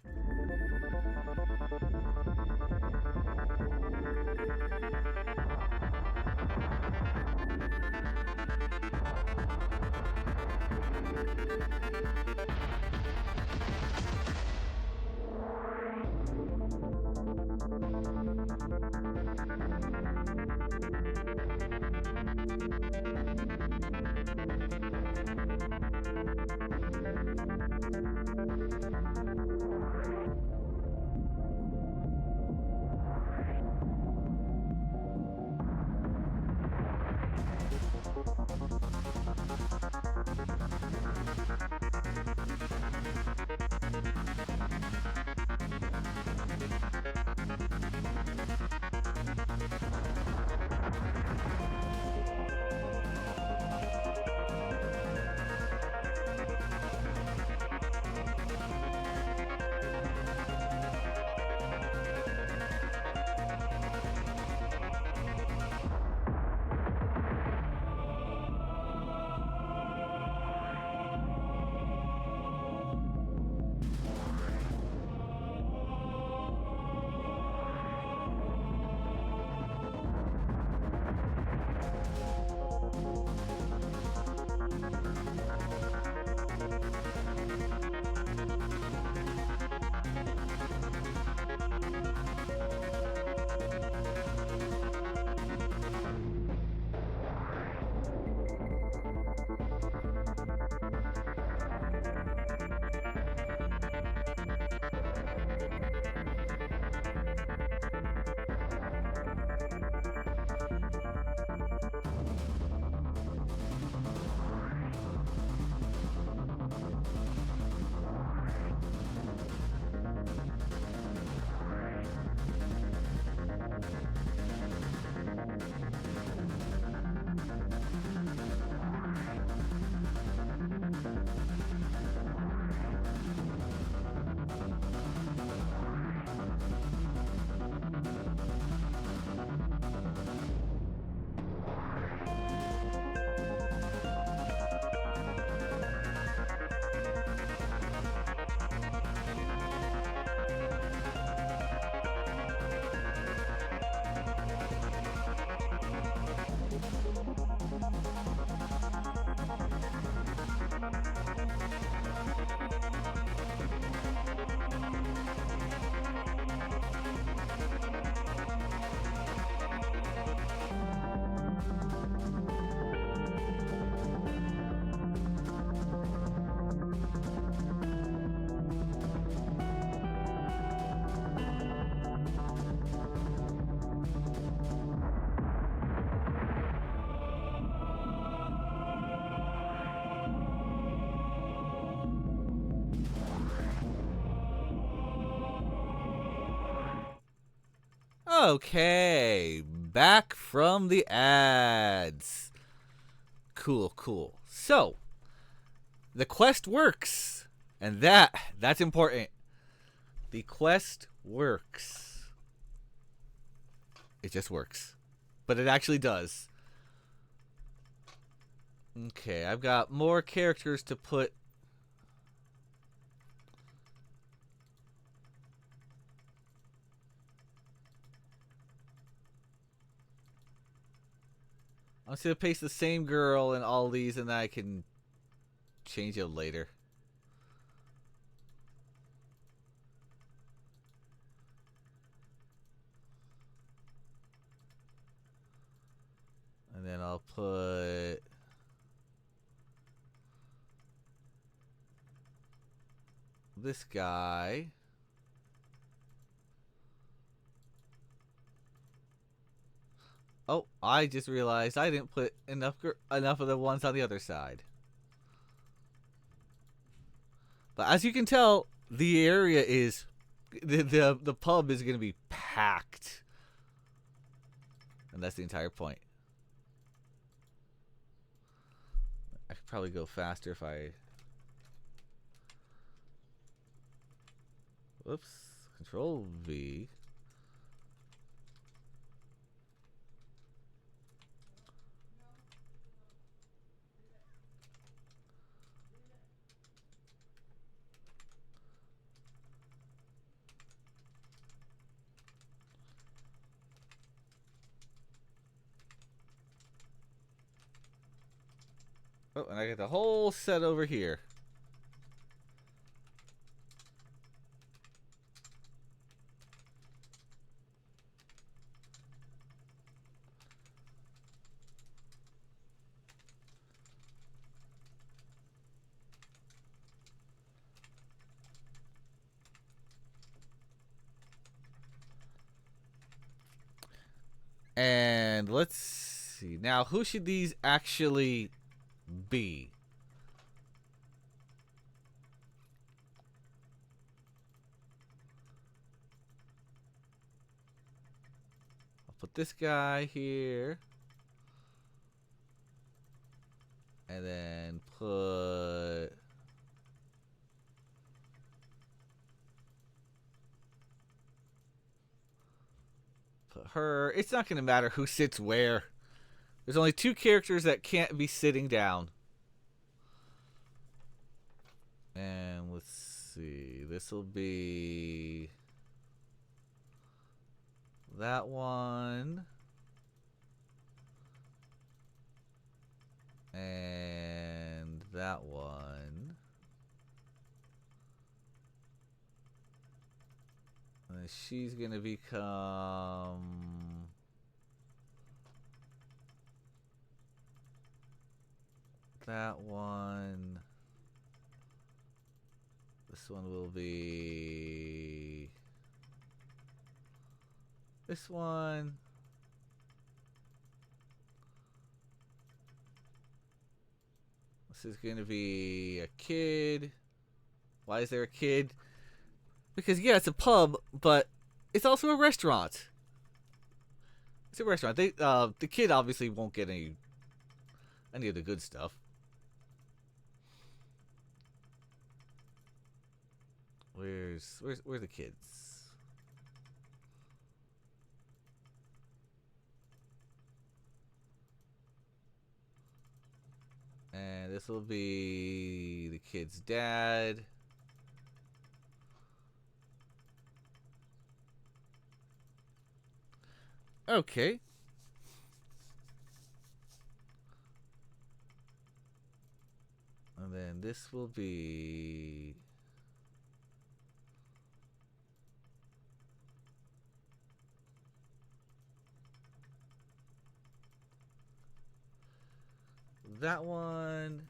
Okay, back from the ads. Cool, cool. So, the quest works. And that's important. The quest works. It just works. But it actually does. Okay, I've got more characters to put. I'm just gonna paste the same girl in all these, and then I can change it later. And then I'll put this guy. Oh, I just realized I didn't put enough of the ones on the other side. But as you can tell, the area is the pub is gonna be packed, and that's the entire point. I could probably go faster if I. Whoops. Control V. Oh, and I get the whole set over here. And let's see. Now, who should these actually be? I'll put this guy here. And then put her. It's not going to matter who sits where. There's only two characters that can't be sitting down. And let's see. This will be that one. And that one. And she's going to become that one. This one will be this one. This is going to be a kid. Why is there a kid? Because, yeah, it's a pub, but it's also a restaurant. It's a restaurant. The kid obviously won't get any of the good stuff. Where's the kids? And this will be the kid's dad. Okay. And then this will be that one.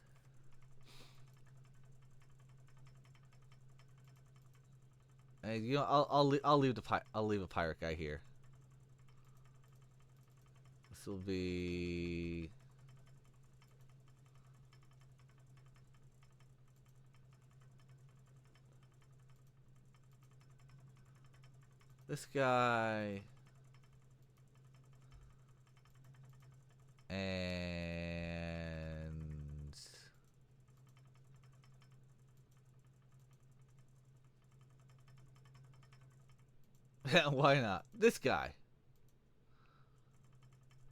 And you know, I'll leave a pirate guy here. This will be this guy. Why not? This guy.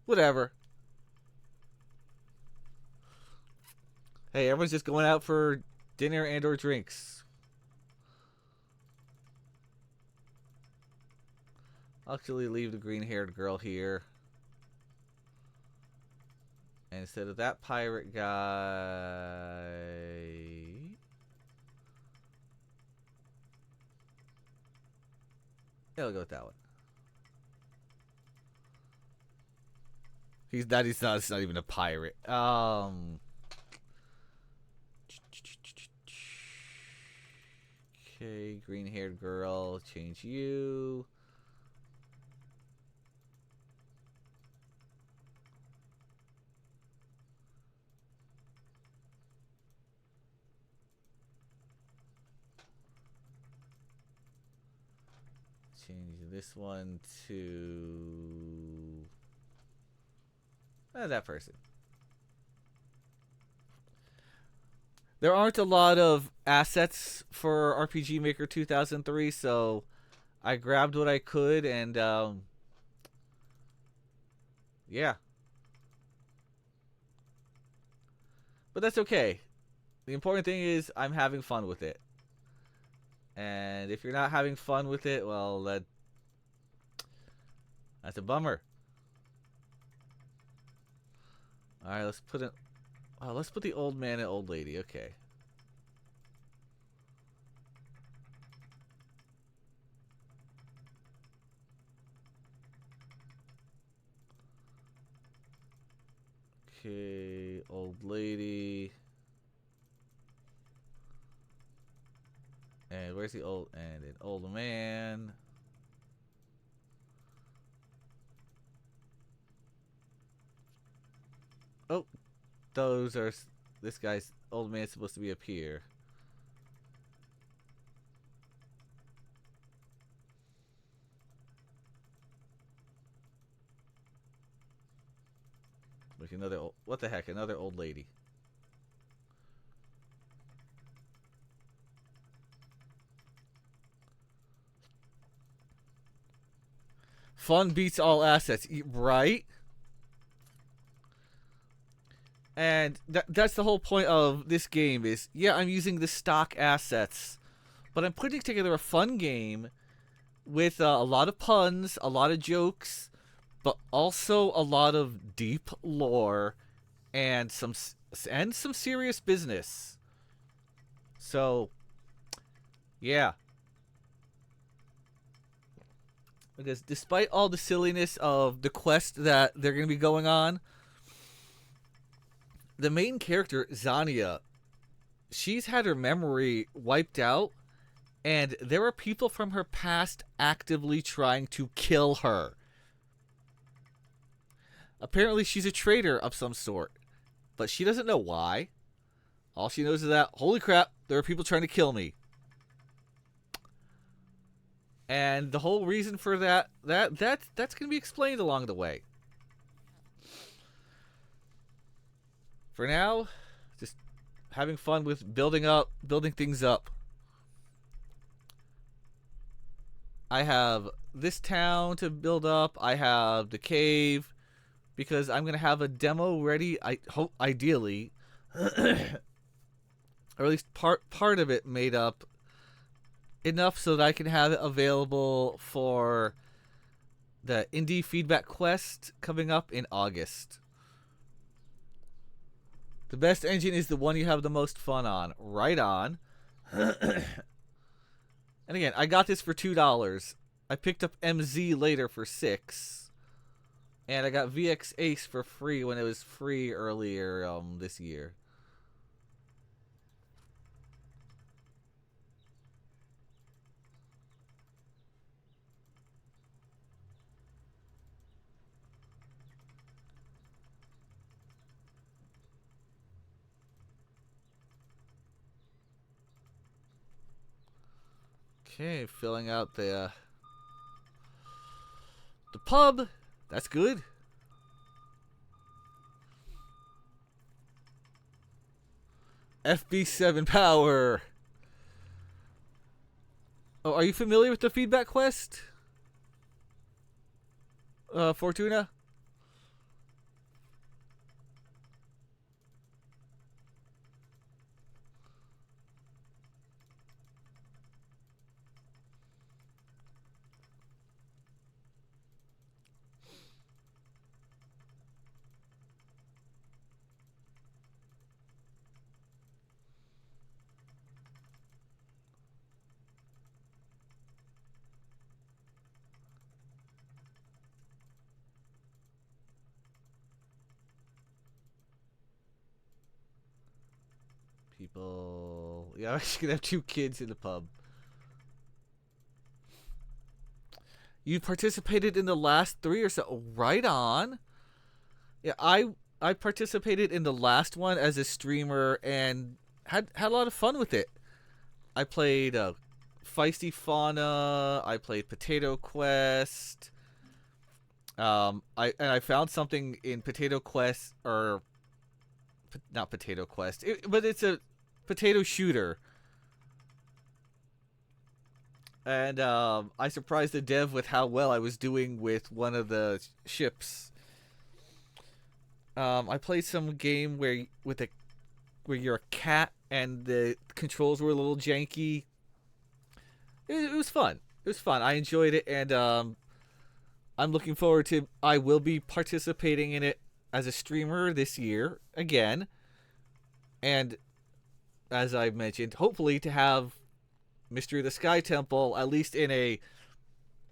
Whatever. Hey, everyone's just going out for dinner and or drinks. I'll actually leave the green-haired girl here. And instead of that pirate guy... Yeah, I'll go with that one. He's not it's not even a pirate. Okay, green-haired girl, change you. Change this one to that person. There aren't a lot of assets for RPG Maker 2003, so I grabbed what I could, and yeah. But that's okay. The important thing is I'm having fun with it. And if you're not having fun with it, well, that's a bummer. All right, let's put the old man and old lady. Okay. Okay, old lady. And where's the old and an old man? Oh, those are this guy's old man's supposed to be up here. Like another what the heck? Another old lady. Fun beats all assets, right? And that's the whole point of this game is, yeah, I'm using the stock assets, but I'm putting together a fun game with a lot of puns, a lot of jokes, but also a lot of deep lore and some serious business. So, yeah. Because despite all the silliness of the quest that they're going to be going on, the main character, Zania, she's had her memory wiped out, and there are people from her past actively trying to kill her. Apparently, she's a traitor of some sort, but she doesn't know why. All she knows is that, holy crap, there are people trying to kill me. And the whole reason for that's going to be explained along the way. For now, just having fun with building things up. I have this town to build up. I have the cave, because I'm going to have a demo ready, I hope, ideally, or at least part of it made up enough so that I can have it available for the indie feedback quest coming up in August. The best engine is the one you have the most fun on. Right on. And again, I got this for $2. I picked up MZ later for $6. And I got VX Ace for free when it was free earlier this year. Okay, filling out the pub. That's good. FB7 power. Oh, are you familiar with the feedback quest? Fortuna. People. Yeah, I'm actually gonna have two kids in the pub. You participated in the last three or so. Right on. Yeah, I participated in the last one as a streamer and had a lot of fun with it. I played Feisty Fauna. I played Potato Quest. I found something in Potato Quest or not Potato Quest, but it's a potato shooter. And I surprised the dev with how well I was doing with one of the ships. I played some game where you're a cat and the controls were a little janky. It was fun. It was fun. I enjoyed it, and I'm looking forward to. I will be participating in it as a streamer this year again, and as I mentioned, hopefully to have Mystery of the Sky Temple at least in a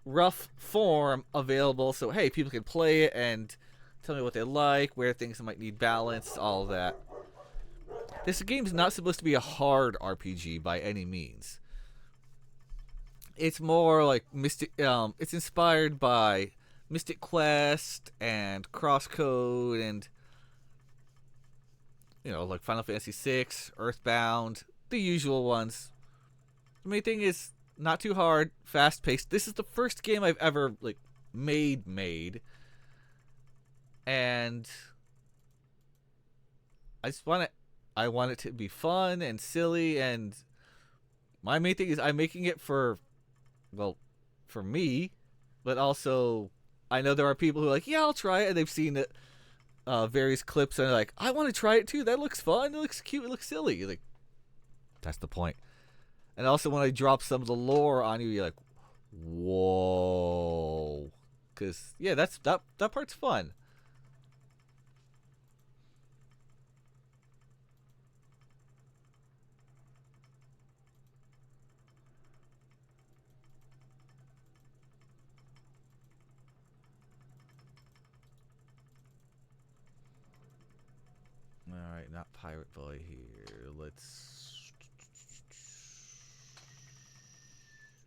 rough form available, so hey, people can play it and tell me what they like, where things might need balance, all of that. This game's not supposed to be a hard RPG by any means. It's more like Mystic. It's inspired by Mystic Quest and Crosscode, and like Final Fantasy VI, Earthbound, the usual ones. The main thing is not too hard, fast paced. This is the first game I've ever made, and I just want it. I want it to be fun and silly, and my main thing is I'm making it well, for me, but also I know there are people who are like, yeah, I'll try it, and they've seen it, various clips, and they're like, I want to try it too. That looks fun. It looks cute. It looks silly. Like, that's the point. And also, when I drop some of the lore on you, you're like, whoa, because yeah, that part's fun. All right, not Pirate Boy here. Let's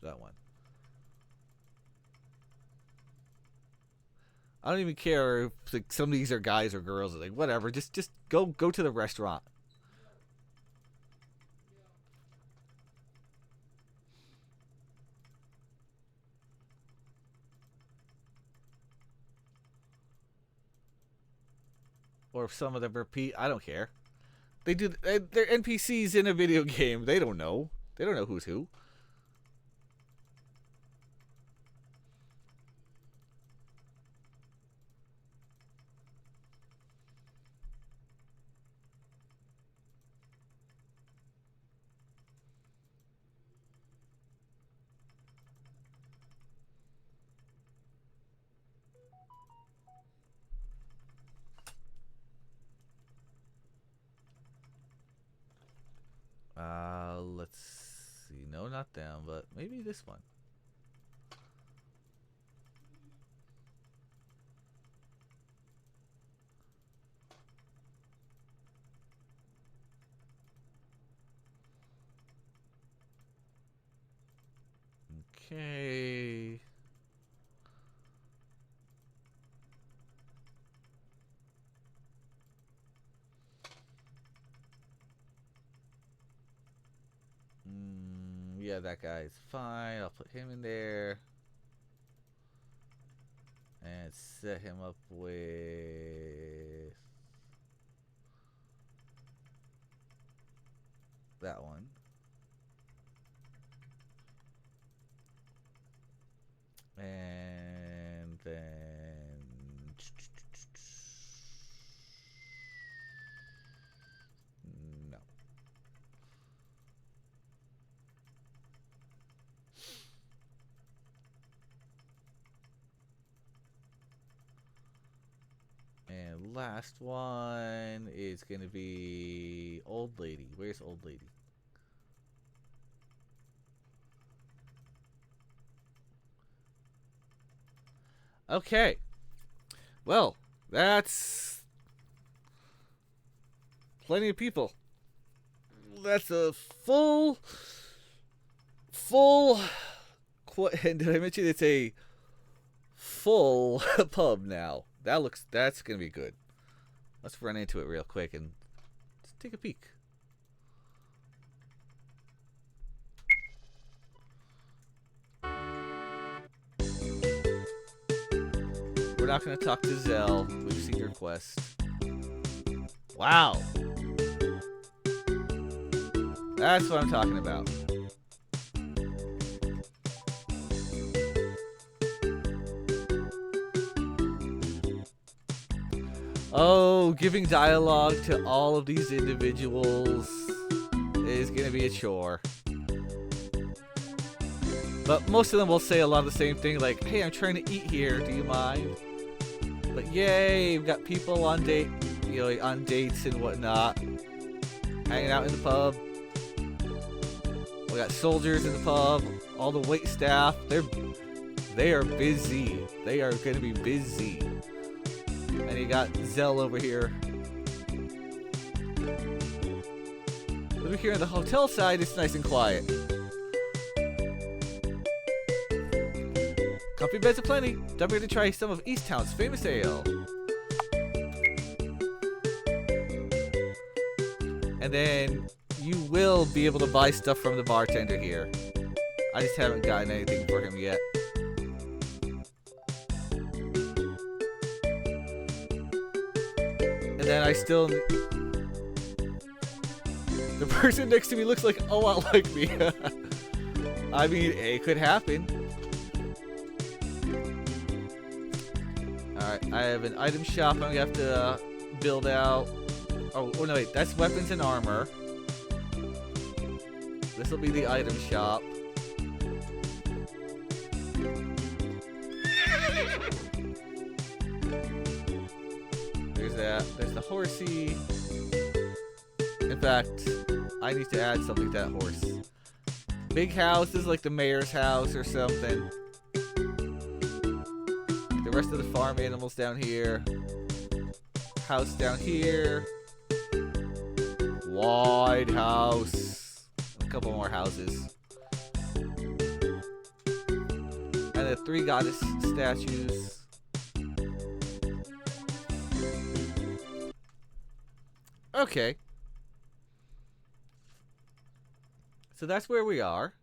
that one. I don't even care if some of these are guys or girls. Like whatever, just go to the restaurant. Or if some of them repeat, I don't care. They're NPCs in a video game. They don't know. They don't know who's who. Let's see. No, not them, but maybe this one. Okay. Yeah, that guy's fine. I'll put him in there and set him up with that one. And then last one is gonna be old lady. Where's old lady? Okay. Well, that's plenty of people. That's a full. And did I mention it's a full pub now? That's gonna be good. Let's run into it real quick and let's take a peek. We're not gonna talk to Zell. We've seen your quest. Wow. That's what I'm talking about. Oh, giving dialogue to all of these individuals is gonna be a chore. But most of them will say a lot of the same thing, like, hey, I'm trying to eat here, do you mind? But yay, we've got people on on dates and whatnot. Hanging out in the pub. We got soldiers in the pub, all the wait staff, they are busy. They are gonna be busy. And you got Zell over here. Over here on the hotel side, it's nice and quiet. Comfy beds aplenty. Don't forget to try some of East Town's famous ale. And then you will be able to buy stuff from the bartender here. I just haven't gotten anything for him yet. And then I still... The person next to me looks like a lot like me. I mean, it could happen. Alright, I have an item shop I'm gonna have to build out. Oh no, wait, that's weapons and armor. This will be the item shop. There's that. There's the horsey. In fact, I need to add something to that horse. Big house is like the mayor's house or something. The rest of the farm animals down here. House down here. Wide house. A couple more houses. And the 3 goddess statues. Okay. So that's where we are.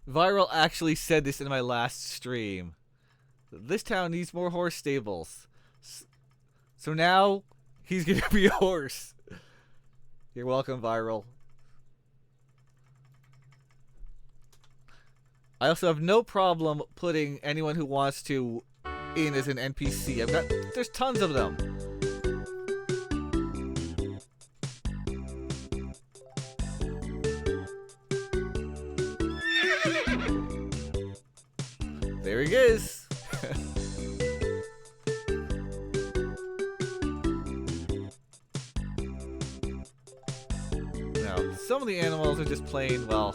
Viral actually said this in my last stream. This town needs more horse stables. So now, he's gonna be a horse. You're welcome, Viral. I also have no problem putting anyone who wants to in as an NPC. There's tons of them. There he is. Now, some of the animals are just plain, well,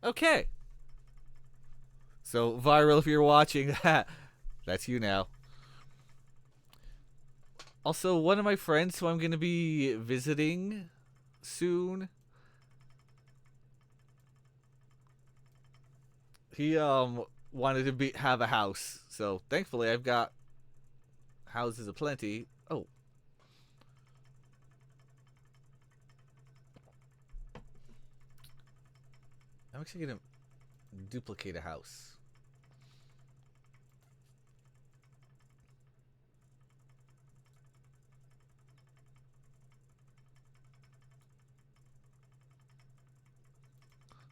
Okay. So, Viral, if you're watching, that's you now. Also, one of my friends who I'm going to be visiting soon, he wanted to have a house. So, thankfully, I've got houses aplenty. Oh. I'm actually going to duplicate a house.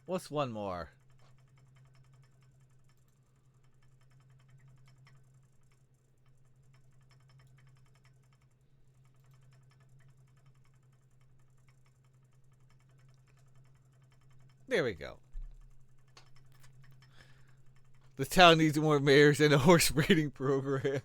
What's one more? There we go. The town needs more mayors and a horse breeding program.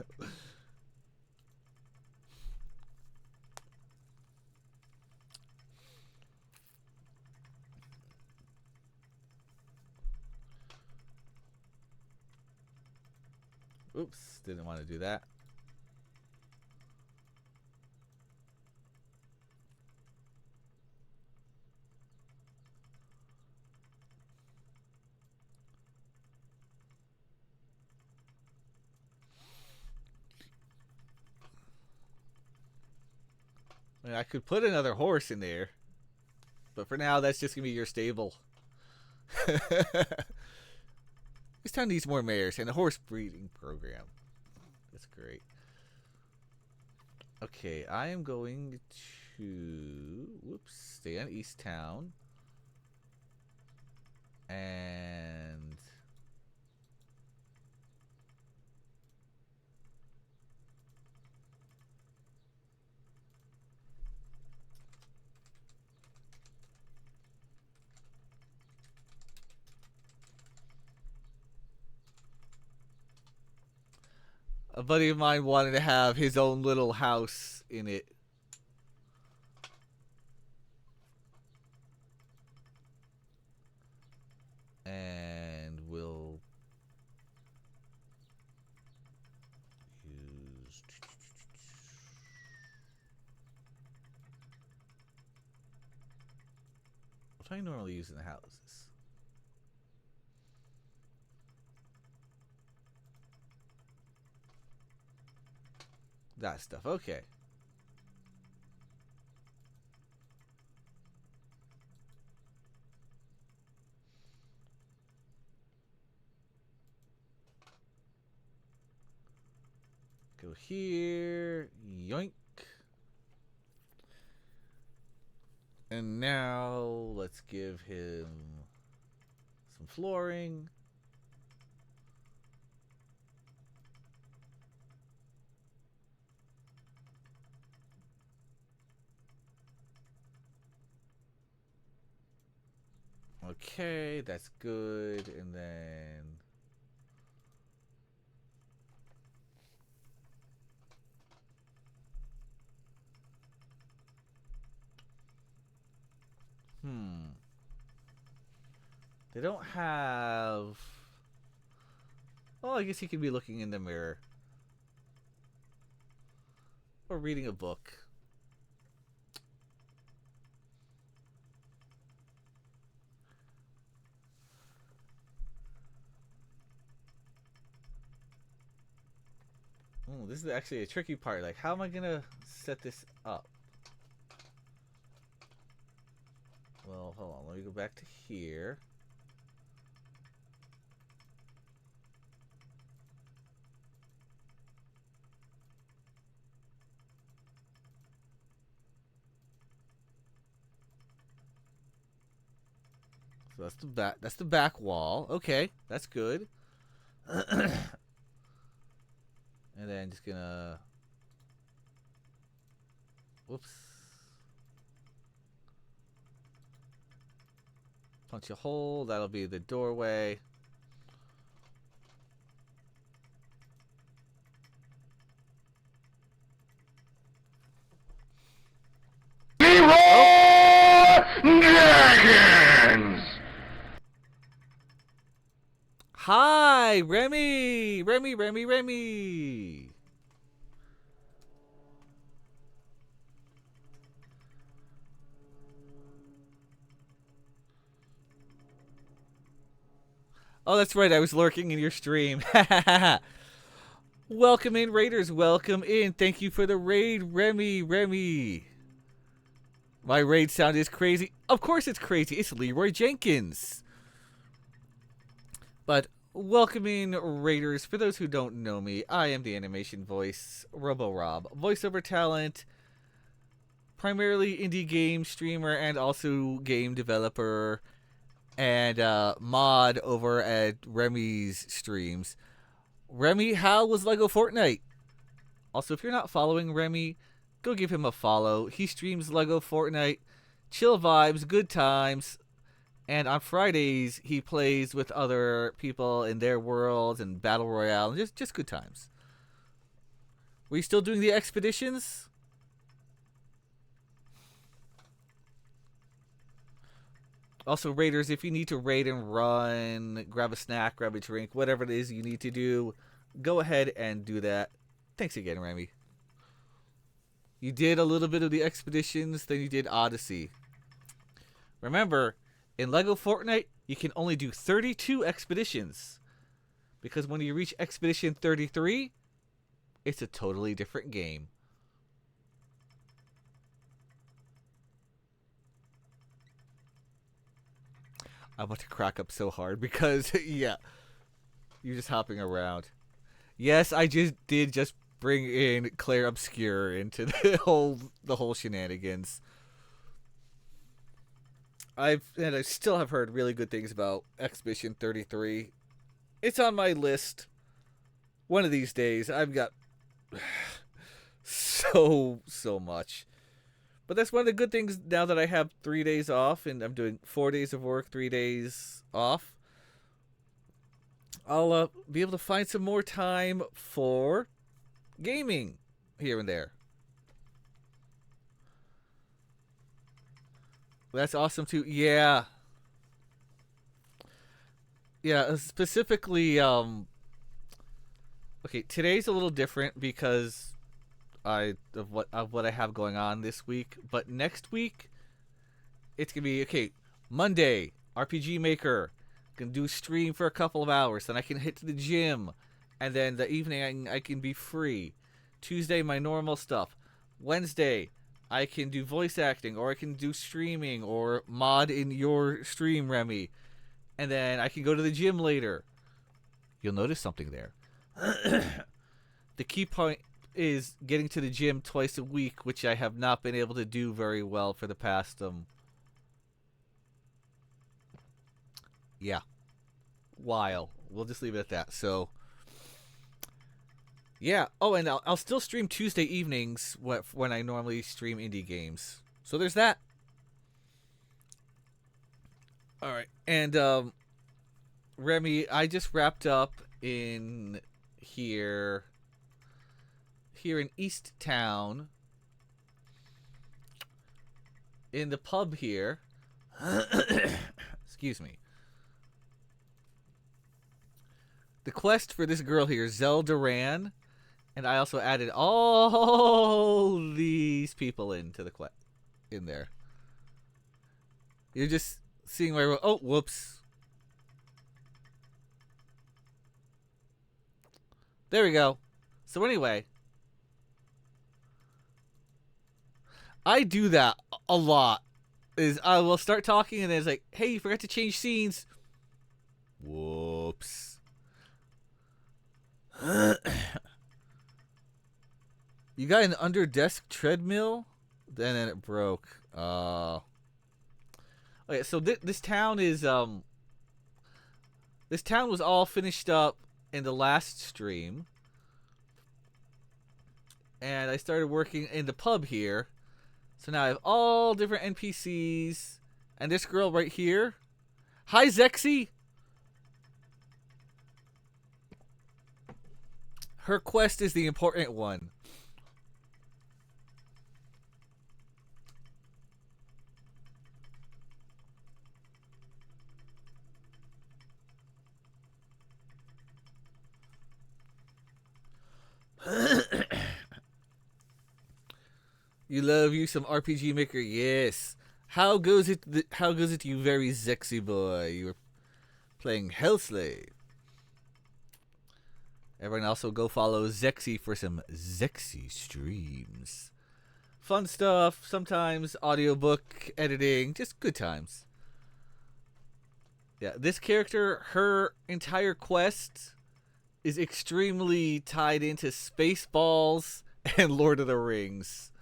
Oops, didn't want to do that. I mean, I could put another horse in there, but for now, that's just gonna be your stable. This town needs more mayors and a horse breeding program. That's great. Okay, I am going to stay on East Town. And a buddy of mine wanted to have his own little house in it. And we'll use... What do I normally use in the houses? That stuff, okay. Go here, yoink. And now let's give him some flooring. Okay, that's good. And then they don't have... Oh, I guess he could be looking in the mirror. Or reading a book. Oh, this is actually a tricky part. Like, how am I gonna set this up? Well, hold on. Let me go back to here. So that's the back. That's the back wall. Okay, that's good. And then just gonna... Whoops. Punch a hole. That'll be the doorway. Dragons! Hi, Remy! Remy! Oh, that's right. I was lurking in your stream. Welcome in, Raiders. Welcome in. Thank you for the raid, Remy. My raid sound is crazy. Of course it's crazy. It's Leroy Jenkins. But welcome in, Raiders. For those who don't know me, I am the animation voice, RoboRob. Voiceover talent, primarily indie game streamer and also game developer and mod over at Remy's streams. Remy, how was Lego Fortnite? Also, if you're not following Remy, go give him a follow. He streams Lego Fortnite, chill vibes, good times, and on Fridays he plays with other people in their worlds and battle royale, and just good times. Were you still doing the expeditions? Also, Raiders, if you need to raid and run, grab a snack, grab a drink, whatever it is you need to do, go ahead and do that. Thanks again, Remy. You did a little bit of the expeditions, then you did Odyssey. Remember, in Lego Fortnite, you can only do 32 expeditions. Because when you reach Expedition 33, it's a totally different game. I'm about to crack up so hard because, yeah, you're just hopping around. Yes, I did just bring in Claire Obscure into the whole shenanigans. I still have heard really good things about Expedition 33. It's on my list. One of these days, I've got so much. But that's one of the good things now that I have 3 days off and I'm doing 4 days of work, 3 days off. I'll be able to find some more time for gaming here and there. That's awesome too. Yeah. Yeah, specifically okay, today's a little different because of what I have going on this week, but next week it's going to be okay, Monday, RPG Maker. Can do stream for a couple of hours, then I can hit to the gym, and then the evening I can be free. Tuesday, my normal stuff. Wednesday, I can do voice acting, or I can do streaming, or mod in your stream, Remy. And then I can go to the gym later. You'll notice something there. The key point is getting to the gym twice a week, which I have not been able to do very well for the past while. We'll just leave it at that. So, yeah. Oh, and I'll still stream Tuesday evenings when I normally stream indie games. So there's that. All right. And Remy, I just wrapped up in here in East Town in the pub here. Excuse me. The quest for this girl here, Zell Duran, and I also added all these people into the quest in there. You're just seeing where I wrote. Oh, whoops. There we go. So anyway, I do that a lot. Is I will start talking and then it's like, hey, you forgot to change scenes. Whoops. You got an under desk treadmill? Then it broke. Okay, so this town is this town was all finished up in the last stream. And I started working in the pub here. So now I have all different NPCs. And this girl right here. Hi, Zexy. Her quest is the important one. You love you some RPG Maker, yes. How goes it? How goes it, you very sexy boy? You were playing Hellslave. Everyone also go follow Zexy for some Zexy streams. Fun stuff, sometimes audiobook editing, just good times. Yeah, this character, her entire quest is extremely tied into Spaceballs and Lord of the Rings.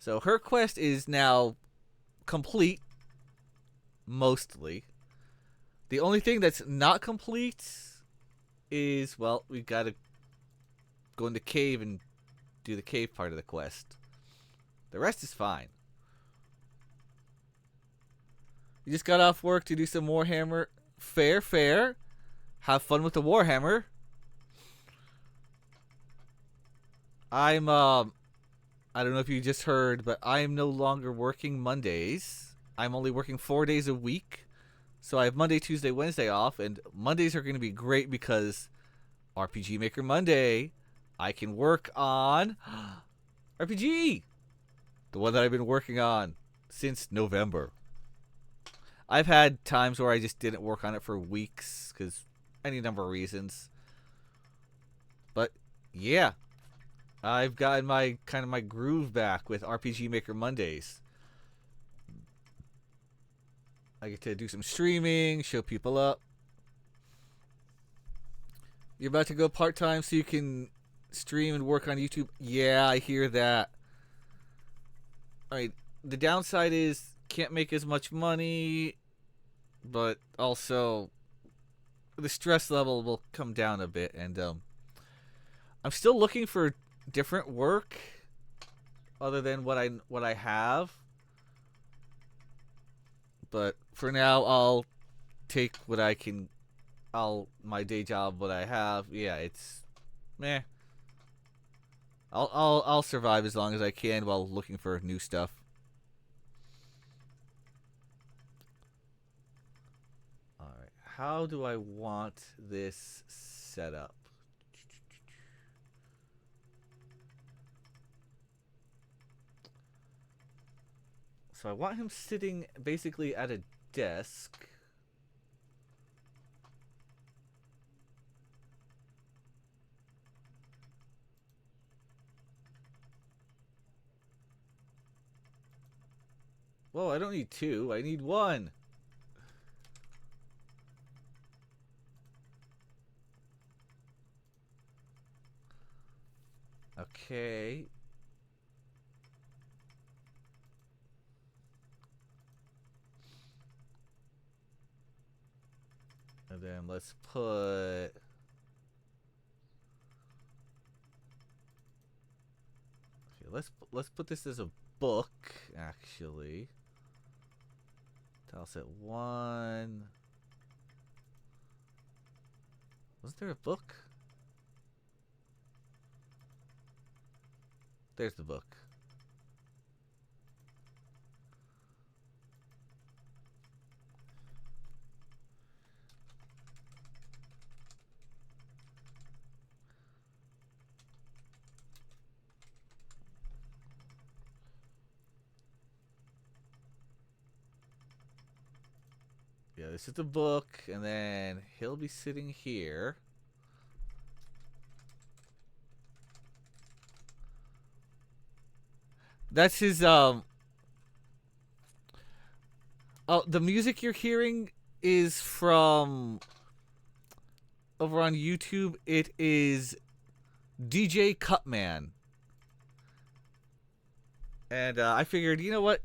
So her quest is now complete, mostly. The only thing that's not complete is, well, we gotta go in the cave and do the cave part of the quest. The rest is fine. You just got off work to do some Warhammer. Fair, fair. Have fun with the Warhammer. I don't know if you just heard, but I am no longer working Mondays. I'm only working 4 days a week. So I have Monday, Tuesday, Wednesday off, and Mondays are going to be great because RPG Maker Monday, I can work on RPG, the one that I've been working on since November. I've had times where I just didn't work on it for weeks because any number of reasons. But yeah, I've gotten my kind of my groove back with RPG Maker Mondays. I get to do some streaming, show people up. You're about to go part-time so you can stream and work on YouTube? Yeah, I hear that. Alright, the downside is can't make as much money, but also the stress level will come down a bit, and I'm still looking for different work other than what I have. But for now, I'll take what I can. My day job, what I have. Yeah, it's meh. I'll survive as long as I can while looking for new stuff. All right, how do I want this set up? So I want him sitting basically at a desk. Whoa, I don't need two. I need one. Okay. And then let's put... Okay, let's put this as a book, actually. Tile set 1. Wasn't there a book? There's the book. Yeah, this is the book, and then he'll be sitting here. That's his Oh, the music you're hearing is from over on YouTube. It is DJ Cutman. And I figured, you know what?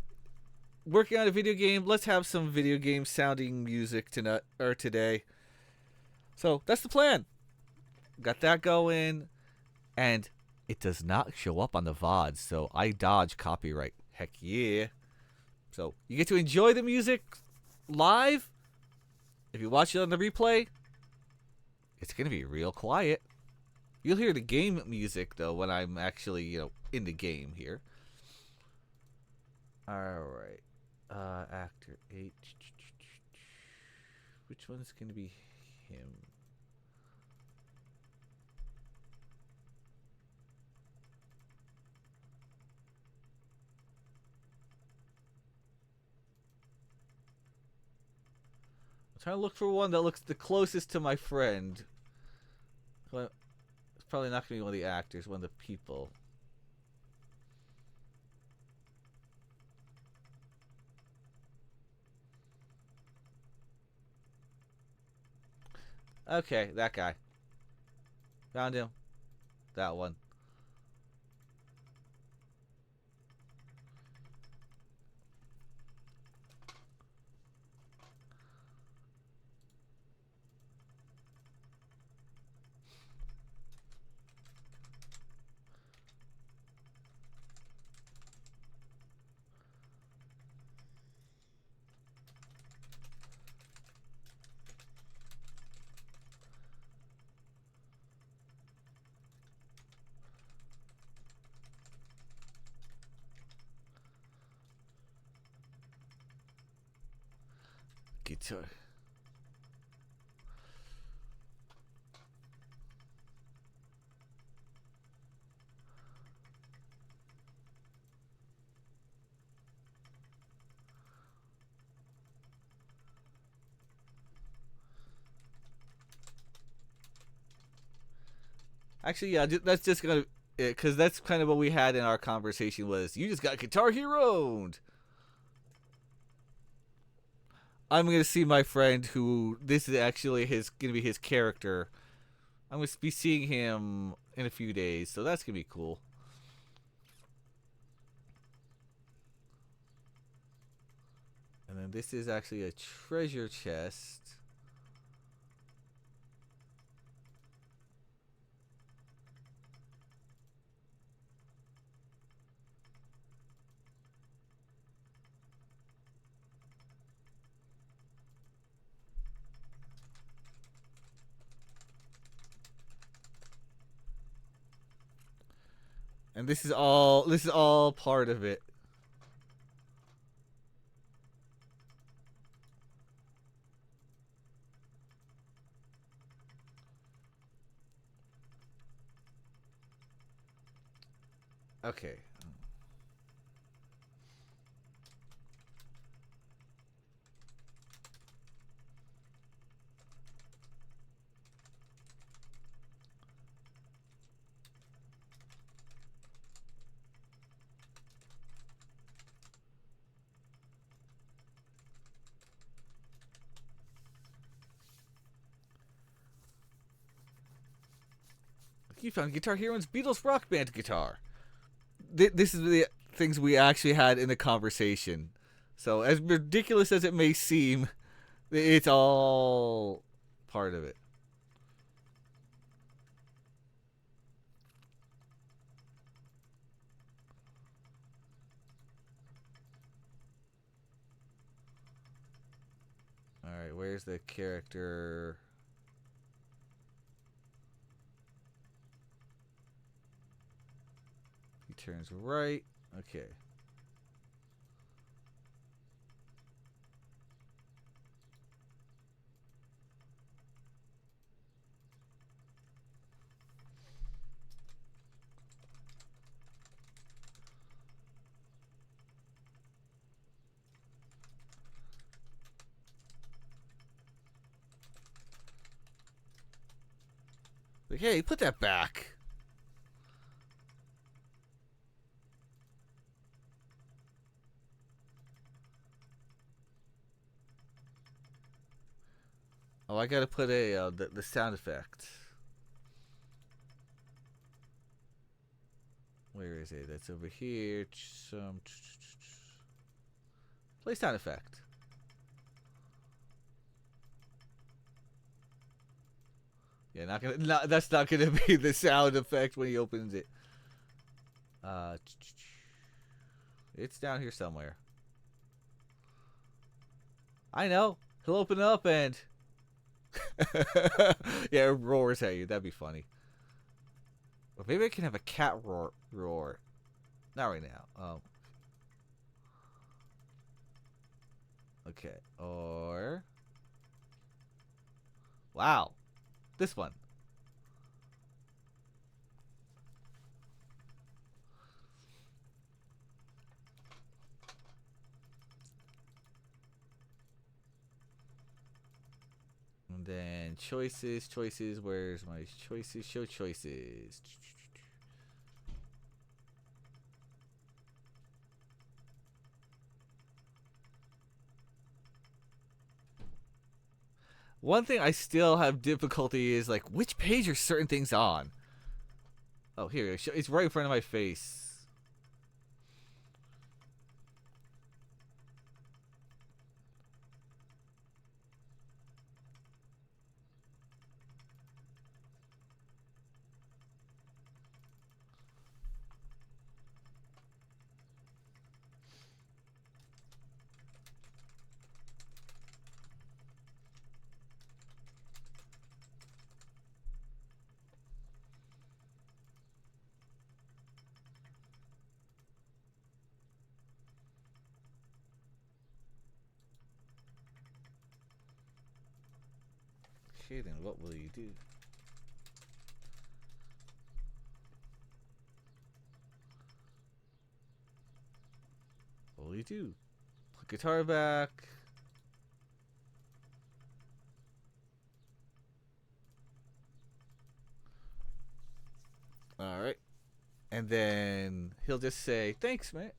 Working on a video game, let's have some video game sounding music tonight or today. So that's the plan. Got that going, and it does not show up on the VOD, so I dodge copyright. Heck yeah. So you get to enjoy the music live. If you watch it on the replay, it's going to be real quiet. You'll hear the game music, though, when I'm actually, in the game here. Alright. Actor 8. Which one is going to be him? trying to look for one that looks the closest to my friend. Well, it's probably not going to be one of the actors, one of the people. Okay, that guy. Found him. That one. Guitar. Actually, yeah, that's just gonna, because that's kind of what we had in our conversation was, you just got Guitar Hero-ed. I'm gonna see my friend who this is actually gonna be his character. I'm gonna be seeing him in a few days, so that's gonna be cool. And then this is actually a treasure chest. And this is all part of it. Okay. You found Guitar Hero's Beatles Rock Band guitar. This is the things we actually had in the conversation. So as ridiculous as it may seem, it's all part of it. All right, where's the character? He turns right. Okay. Like, hey, put that back. Oh, I gotta put the sound effect. Where is it? That's over here. Play sound effect. Yeah, that's not gonna be the sound effect when he opens it. Uh, it's down here somewhere. I know. He'll open up and yeah, it roars at you. That'd be funny. Or maybe I can have a cat roar. Not right now. Okay. Or wow, this one. then choices, choices. Where's my choices? Show choices. One thing I still have difficulty is like which page are certain things on. Oh, here it's right in front of my face. Okay, then what will you do? What will you do? Put guitar back. Alright. And then he'll just say, thanks, man.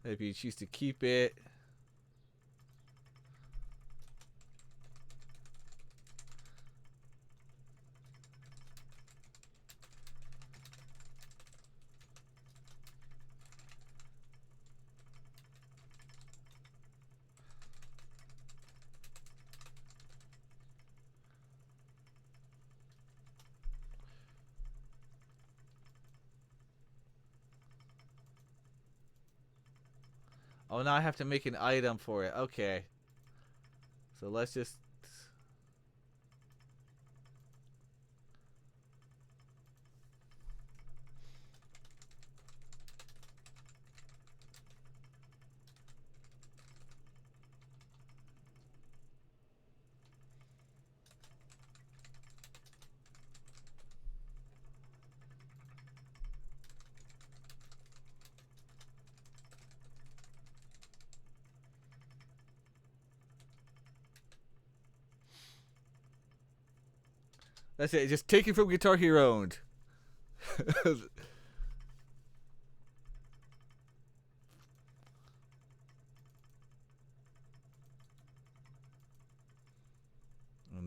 Maybe you choose to keep it. Oh, now I have to make an item for it. Okay. So let's just... That's it. Just take it from Guitar Hero owned. And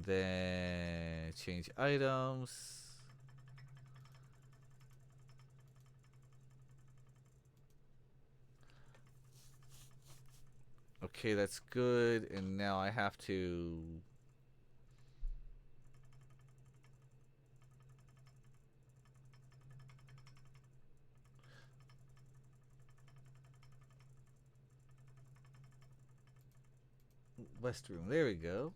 then change items. Okay, that's good. And now I have to... West room. There we go.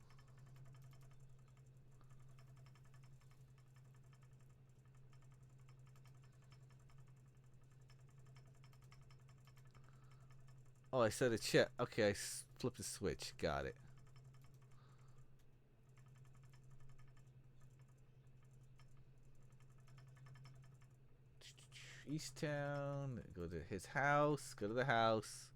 Oh, I said a check. Okay, I flipped the switch. Got it. Easttown. Go to his house. Go to the house.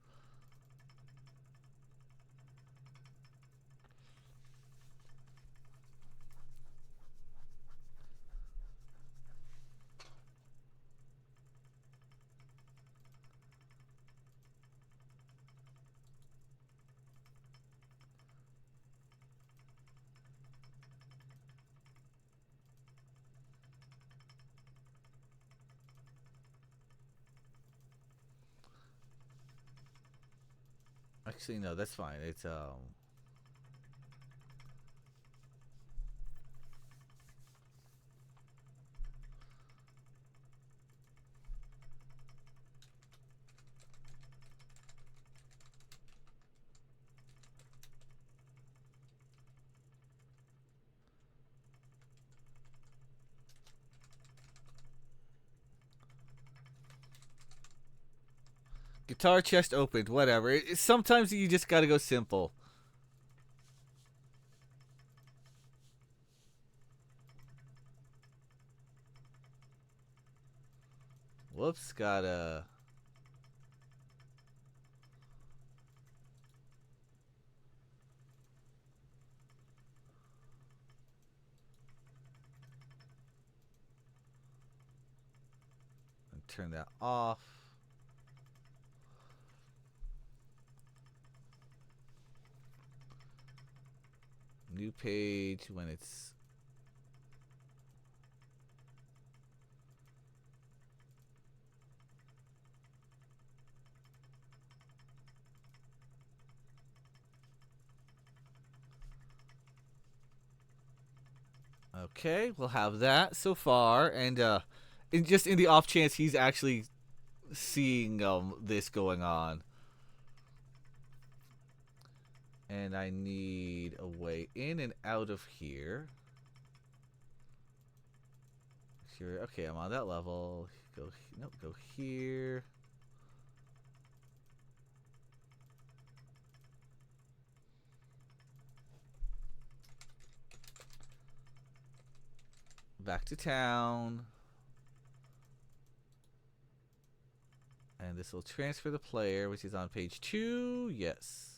Actually, no, that's fine. It's Guitar chest opened. Whatever. Sometimes you just gotta go simple. Whoops, gotta... turn that off. New page when it's... Okay, we'll have that so far, and just in the off chance he's actually seeing this going on. And I need a way in and out of here. Sure, okay, I'm on that level. Go, nope, go here. Back to town. And this will transfer the player, which is on page 2. Yes.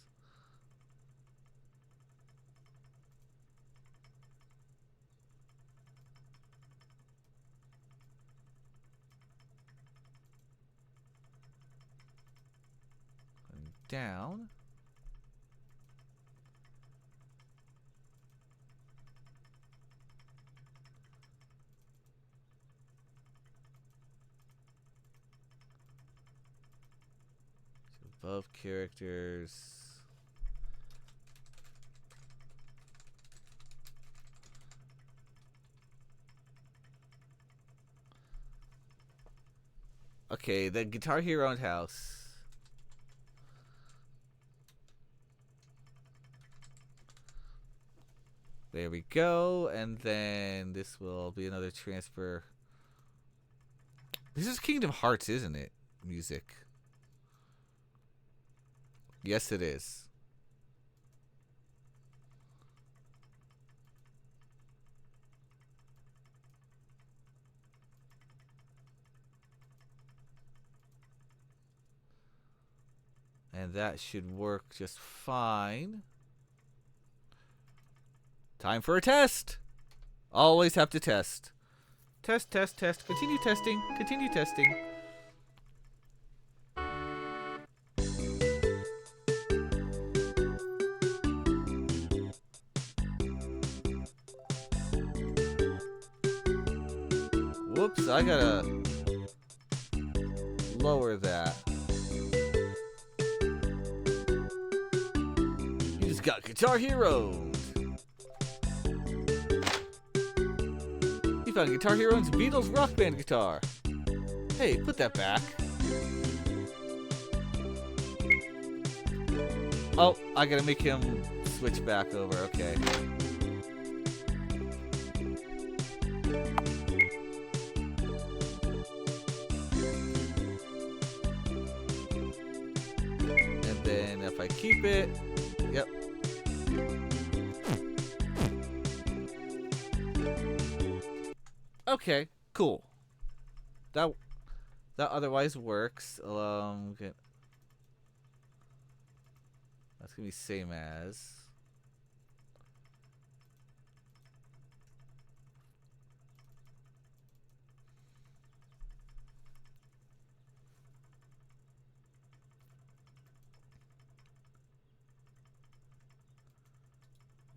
Going down. Above characters. Okay, the Guitar Hero house. There we go, and then this will be another transfer. This is Kingdom Hearts, isn't it? Music. Yes, it is. And that should work just fine. Time for a test. Always have to test. Test, test, test. Continue testing. Continue testing. Whoops, I gotta lower that. You just got Guitar Hero. You found Guitar Hero's Beatles Rock Band guitar. Hey, put that back. Oh, I gotta make him switch back over. Okay. And then if I keep it, yep. Okay, cool. That otherwise works. Okay. That's gonna be same as.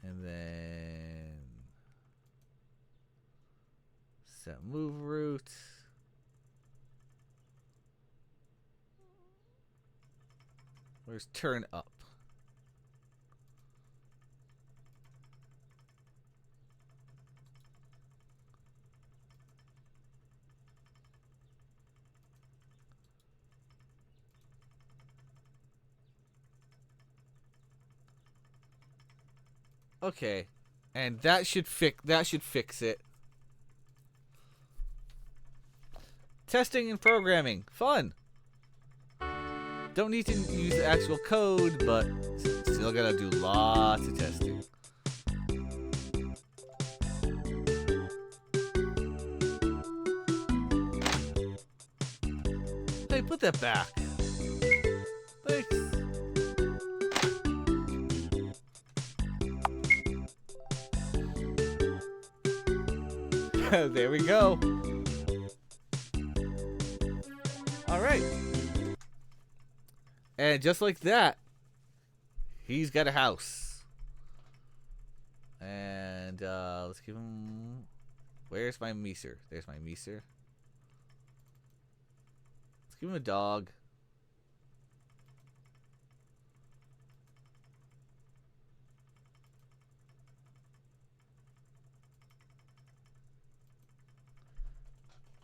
And then set move route. Where's turn up? Okay. And that should fix it. Testing and programming. Fun. Don't need to use the actual code, but still gotta do lots of testing. Hey, put that back. Thanks. There we go. Alright. And just like that, he's got a house. And let's give him... Where's my Meeser? There's my Meeser. Let's give him a dog.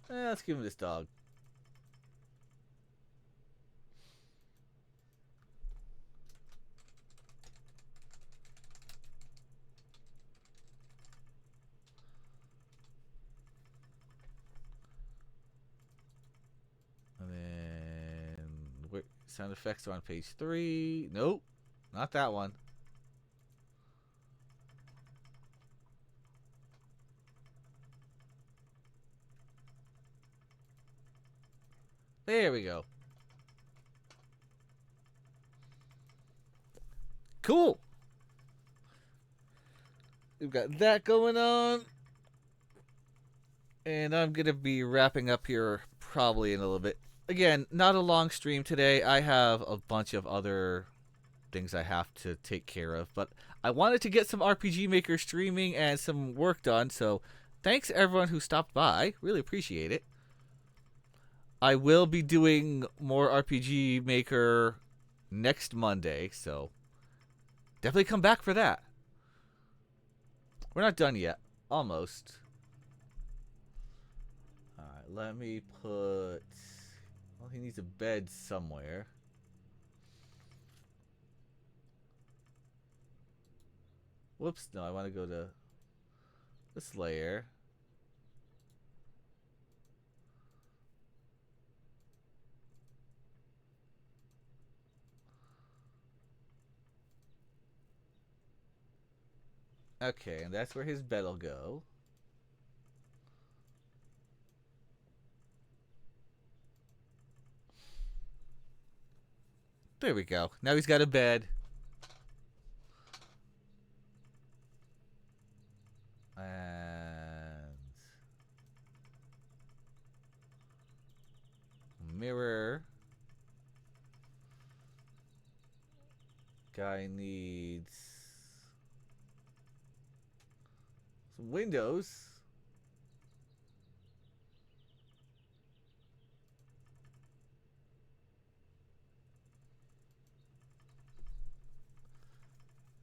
Let's give him this dog. And then sound effects are on page 3. Nope, not that one. There we go. Cool. We've got that going on. And I'm going to be wrapping up here probably in a little bit. Again, not a long stream today. I have a bunch of other things I have to take care of. But I wanted to get some RPG Maker streaming and some work done. So thanks everyone who stopped by. Really appreciate it. I will be doing more RPG Maker next Monday. So definitely come back for that. We're not done yet. Almost. Alright, let me put... Well, he needs a bed somewhere. Whoops, no, I want to go to this layer. Okay, and that's where his bed will go. There we go. Now he's got a bed. And mirror. Guy needs some windows.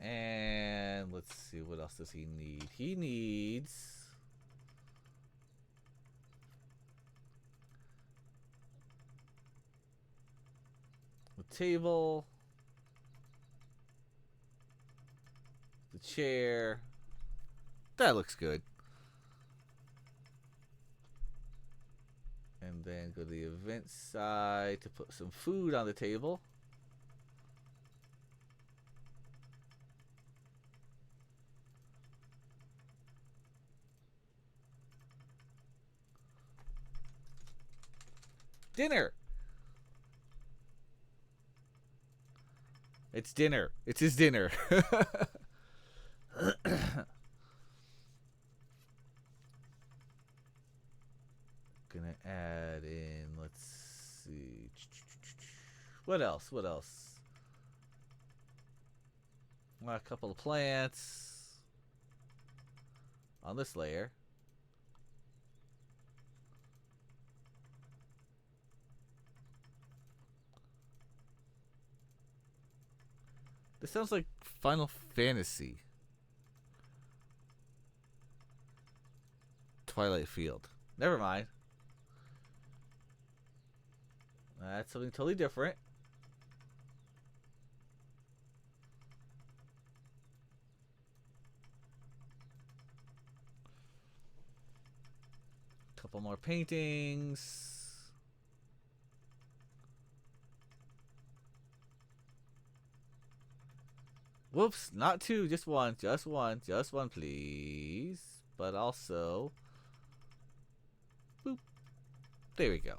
And let's see, what else does he need? He needs a table, the chair. That looks good. And then go to the event side to put some food on the table. Dinner. It's dinner. It's his dinner. Gonna add in, let's see. What else? What else? Well, a couple of plants on this layer. This sounds like Final Fantasy. Twilight Field. Never mind. That's something totally different. Couple more paintings. Whoops, not two, just one, just one, please. But also, boop. There we go.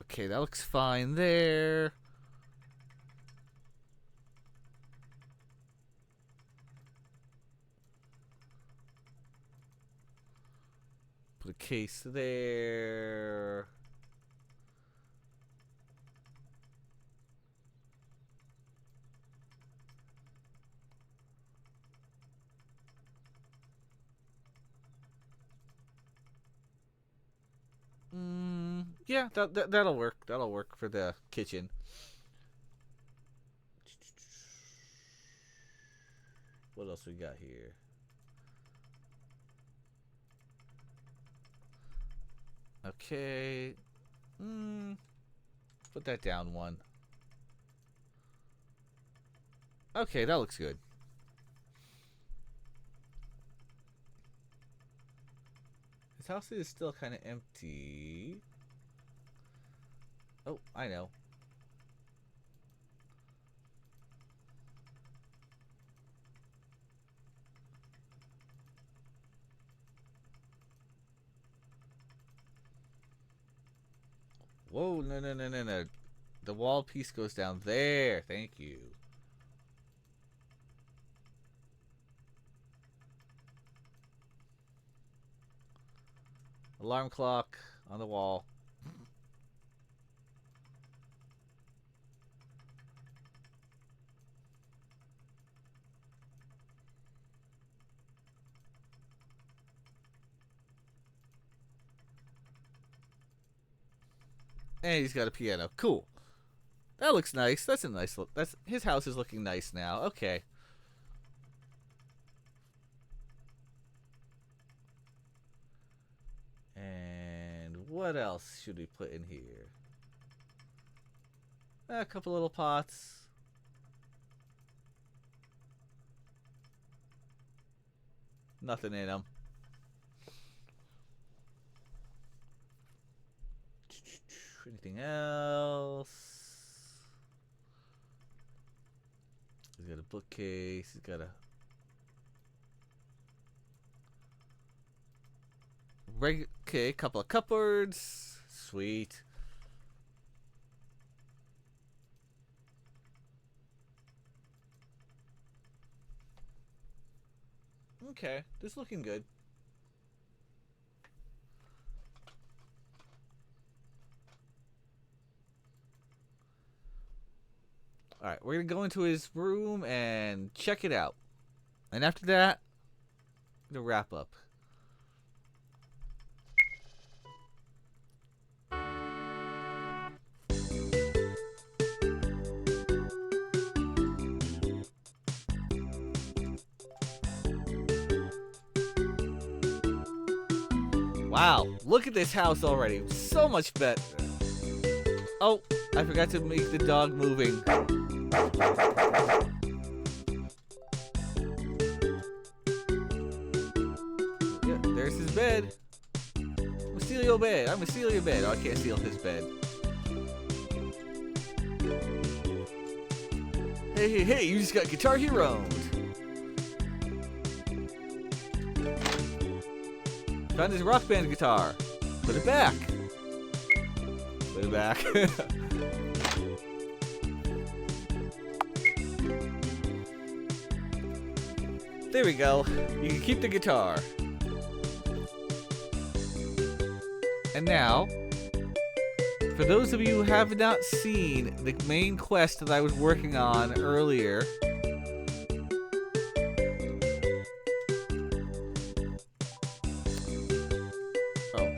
Okay, that looks fine there. Put a case there. Yeah, that'll work. That'll work for the kitchen. What else we got here? Okay. Put that down one. Okay, that looks good. His house is still kind of empty. Oh, I know. Whoa, no. The wall piece goes down there. Thank you. Alarm clock on the wall. And he's got a piano. Cool. That looks nice. That's a nice look. That's his house is looking nice now. Okay. And what else should we put in here? A couple little pots. Nothing in them. Anything else? He's got a bookcase. He's got a okay, couple of cupboards. Sweet. Okay, this is looking good. Alright, we're going to go into his room and check it out. And after that, the wrap up. Wow, look at this house already. So much better. Oh, I forgot to make the dog moving. Yeah, there's his bed. I'm gonna steal your bed. I'm gonna steal your bed. Oh, I can't steal his bed. Hey, you just got Guitar Hero-ed. Found his Rock Band guitar. Put it back. Put it back. There we go. You can keep the guitar. And now, for those of you who have not seen the main quest that I was working on earlier,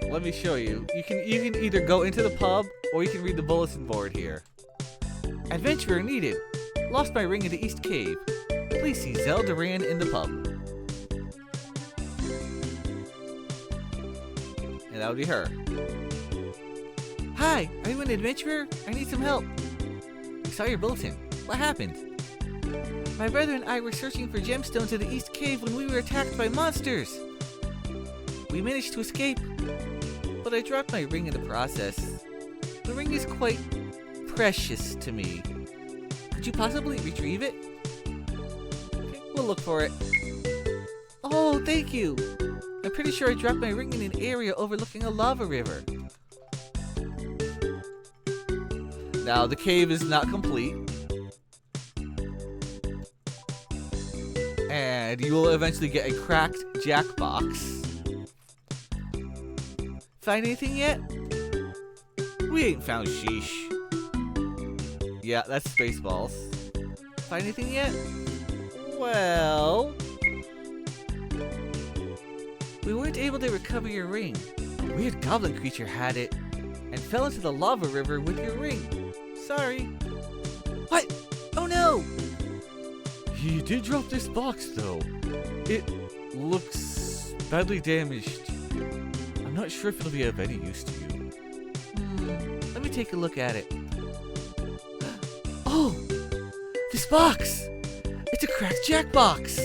let me show you. You can either go into the pub or you can read the bulletin board here. Adventurer needed. Lost my ring in the East Cave. Please see Zell Duran in the pub. And that would be her. Hi, are you an adventurer? I need some help. We saw your bulletin. What happened? My brother and I were searching for gemstones in the East Cave when we were attacked by monsters. We managed to escape, but I dropped my ring in the process. The ring is quite precious to me. Could you possibly retrieve it? Okay, we'll look for it. Oh, thank you. I'm pretty sure I dropped my ring in an area overlooking a lava river. Now, the cave is not complete. And you will eventually get a cracked jackbox. Find anything yet? We ain't found sheesh. Yeah, that's Spaceballs. Find anything yet? Well... we weren't able to recover your ring. A weird goblin creature had it and fell into the lava river with your ring. Sorry. What? Oh no! He did drop this box though. It looks badly damaged. I'm not sure if it'll be of any use to you. Let me take a look at it. Oh! This box! It's a cracked jackbox!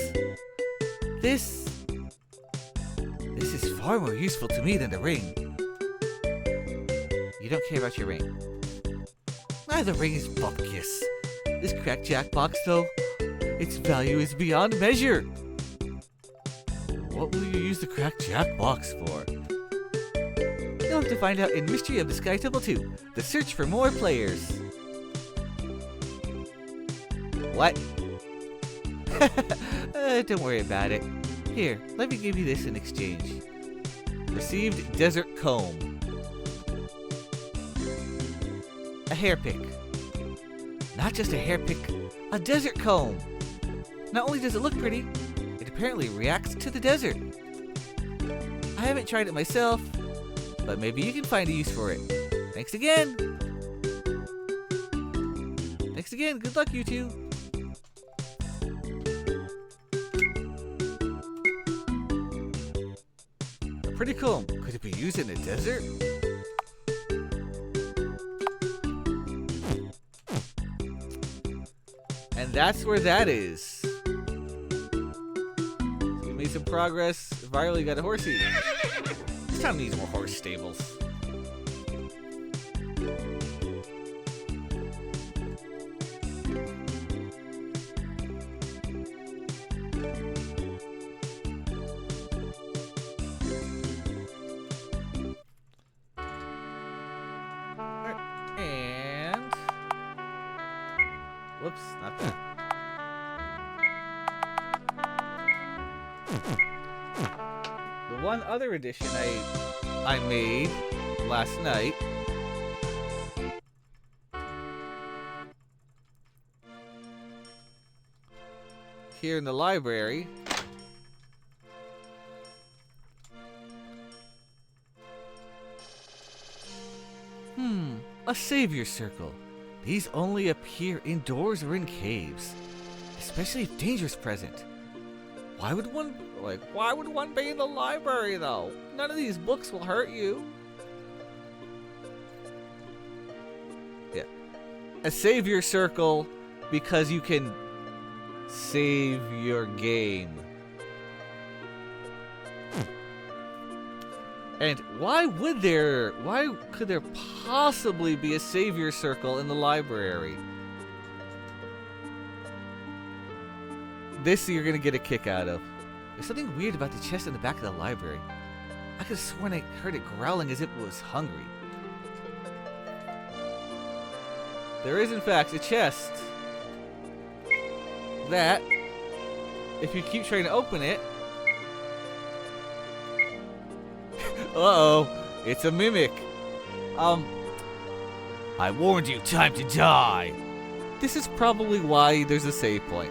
This is far more useful to me than the ring. You don't care about your ring. The ring is bupkis. This cracked jackbox, though, its value is beyond measure. What will you use the cracked jackbox for? You'll have to find out in Mystery of the Sky Temple 2, The Search for More Players. What? Don't worry about it. Here, let me give you this in exchange. Received desert comb. A hair pick. Not just a hair pick, a desert comb. Not only does it look pretty, it apparently reacts to the desert. I haven't tried it myself, but maybe you can find a use for it. Thanks again. Thanks again. Good luck, you two. Pretty cool. Could it be used in the desert? And that's where that is. So we made some progress. Virally got a horsey. This town needs more horse stables. Whoops, not that. The one other addition I made last night here in the library a savior circle. These only appear indoors or in caves, especially if danger's present. Why would one be in the library though? None of these books will hurt you. Yeah. A savior circle because you can save your game. And why could there possibly be a savior circle in the library? This you're gonna get a kick out of. There's something weird about the chest in the back of the library. I could have sworn I heard it growling as if it was hungry. There is in fact a chest that, if you keep trying to open it, uh-oh, it's a mimic. I warned you, time to die. This is probably why there's a save point.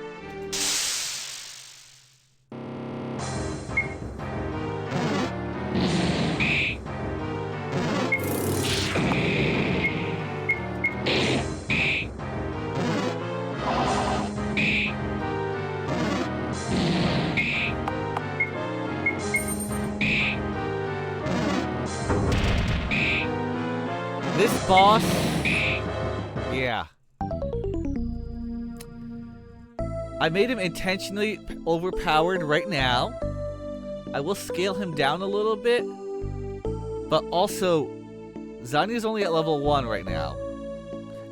This boss, yeah. I made him intentionally overpowered right now. I will scale him down a little bit, but also, Zanya's only at level 1 right now.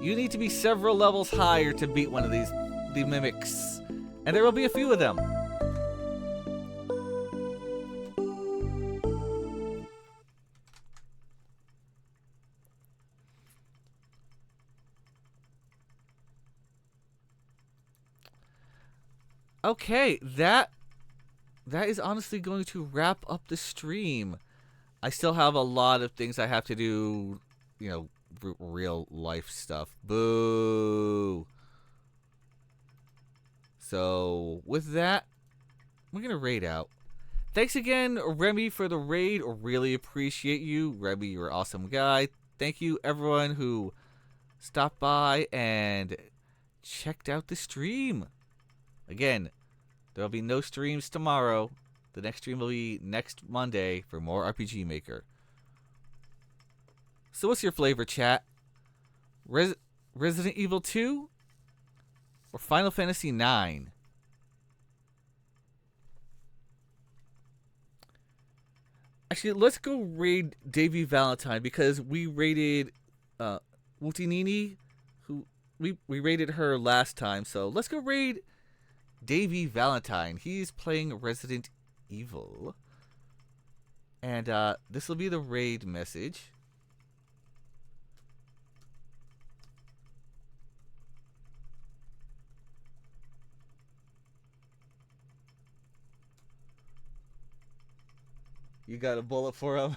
You need to be several levels higher to beat one of the mimics. And there will be a few of them. Okay, that is honestly going to wrap up the stream. I still have a lot of things I have to do, you know, real life stuff. Boo. So, with that, we're going to raid out. Thanks again, Remy, for the raid. Really appreciate you. Remy, you're an awesome guy. Thank you, everyone who stopped by and checked out the stream. Again, there will be no streams tomorrow. The next stream will be next Monday for more RPG Maker. So what's your flavor, chat? Resident Evil 2 or Final Fantasy 9? Actually, let's go raid Davy Valentine because we raided Wutinini, who we raided her last time. So let's go raid Davy Valentine. He's playing Resident Evil. And this will be the raid message. You got a bullet for him?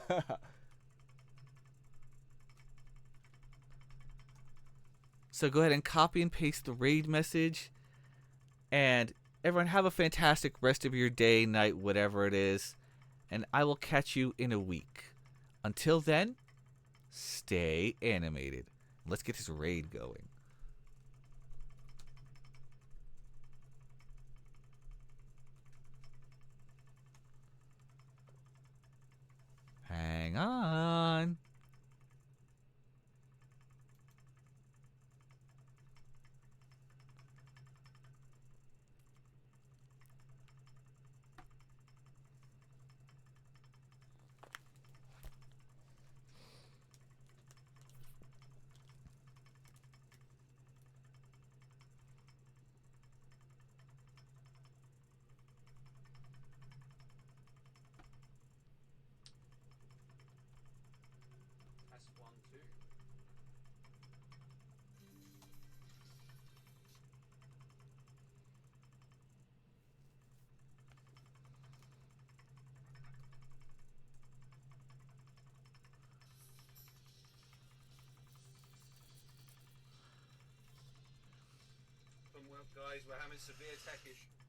So go ahead and copy and paste the raid message. And everyone have a fantastic rest of your day, night, whatever it is. And I will catch you in a week. Until then, stay animated. Let's get this raid going. Hang on. Guys, we're having severe tech issues.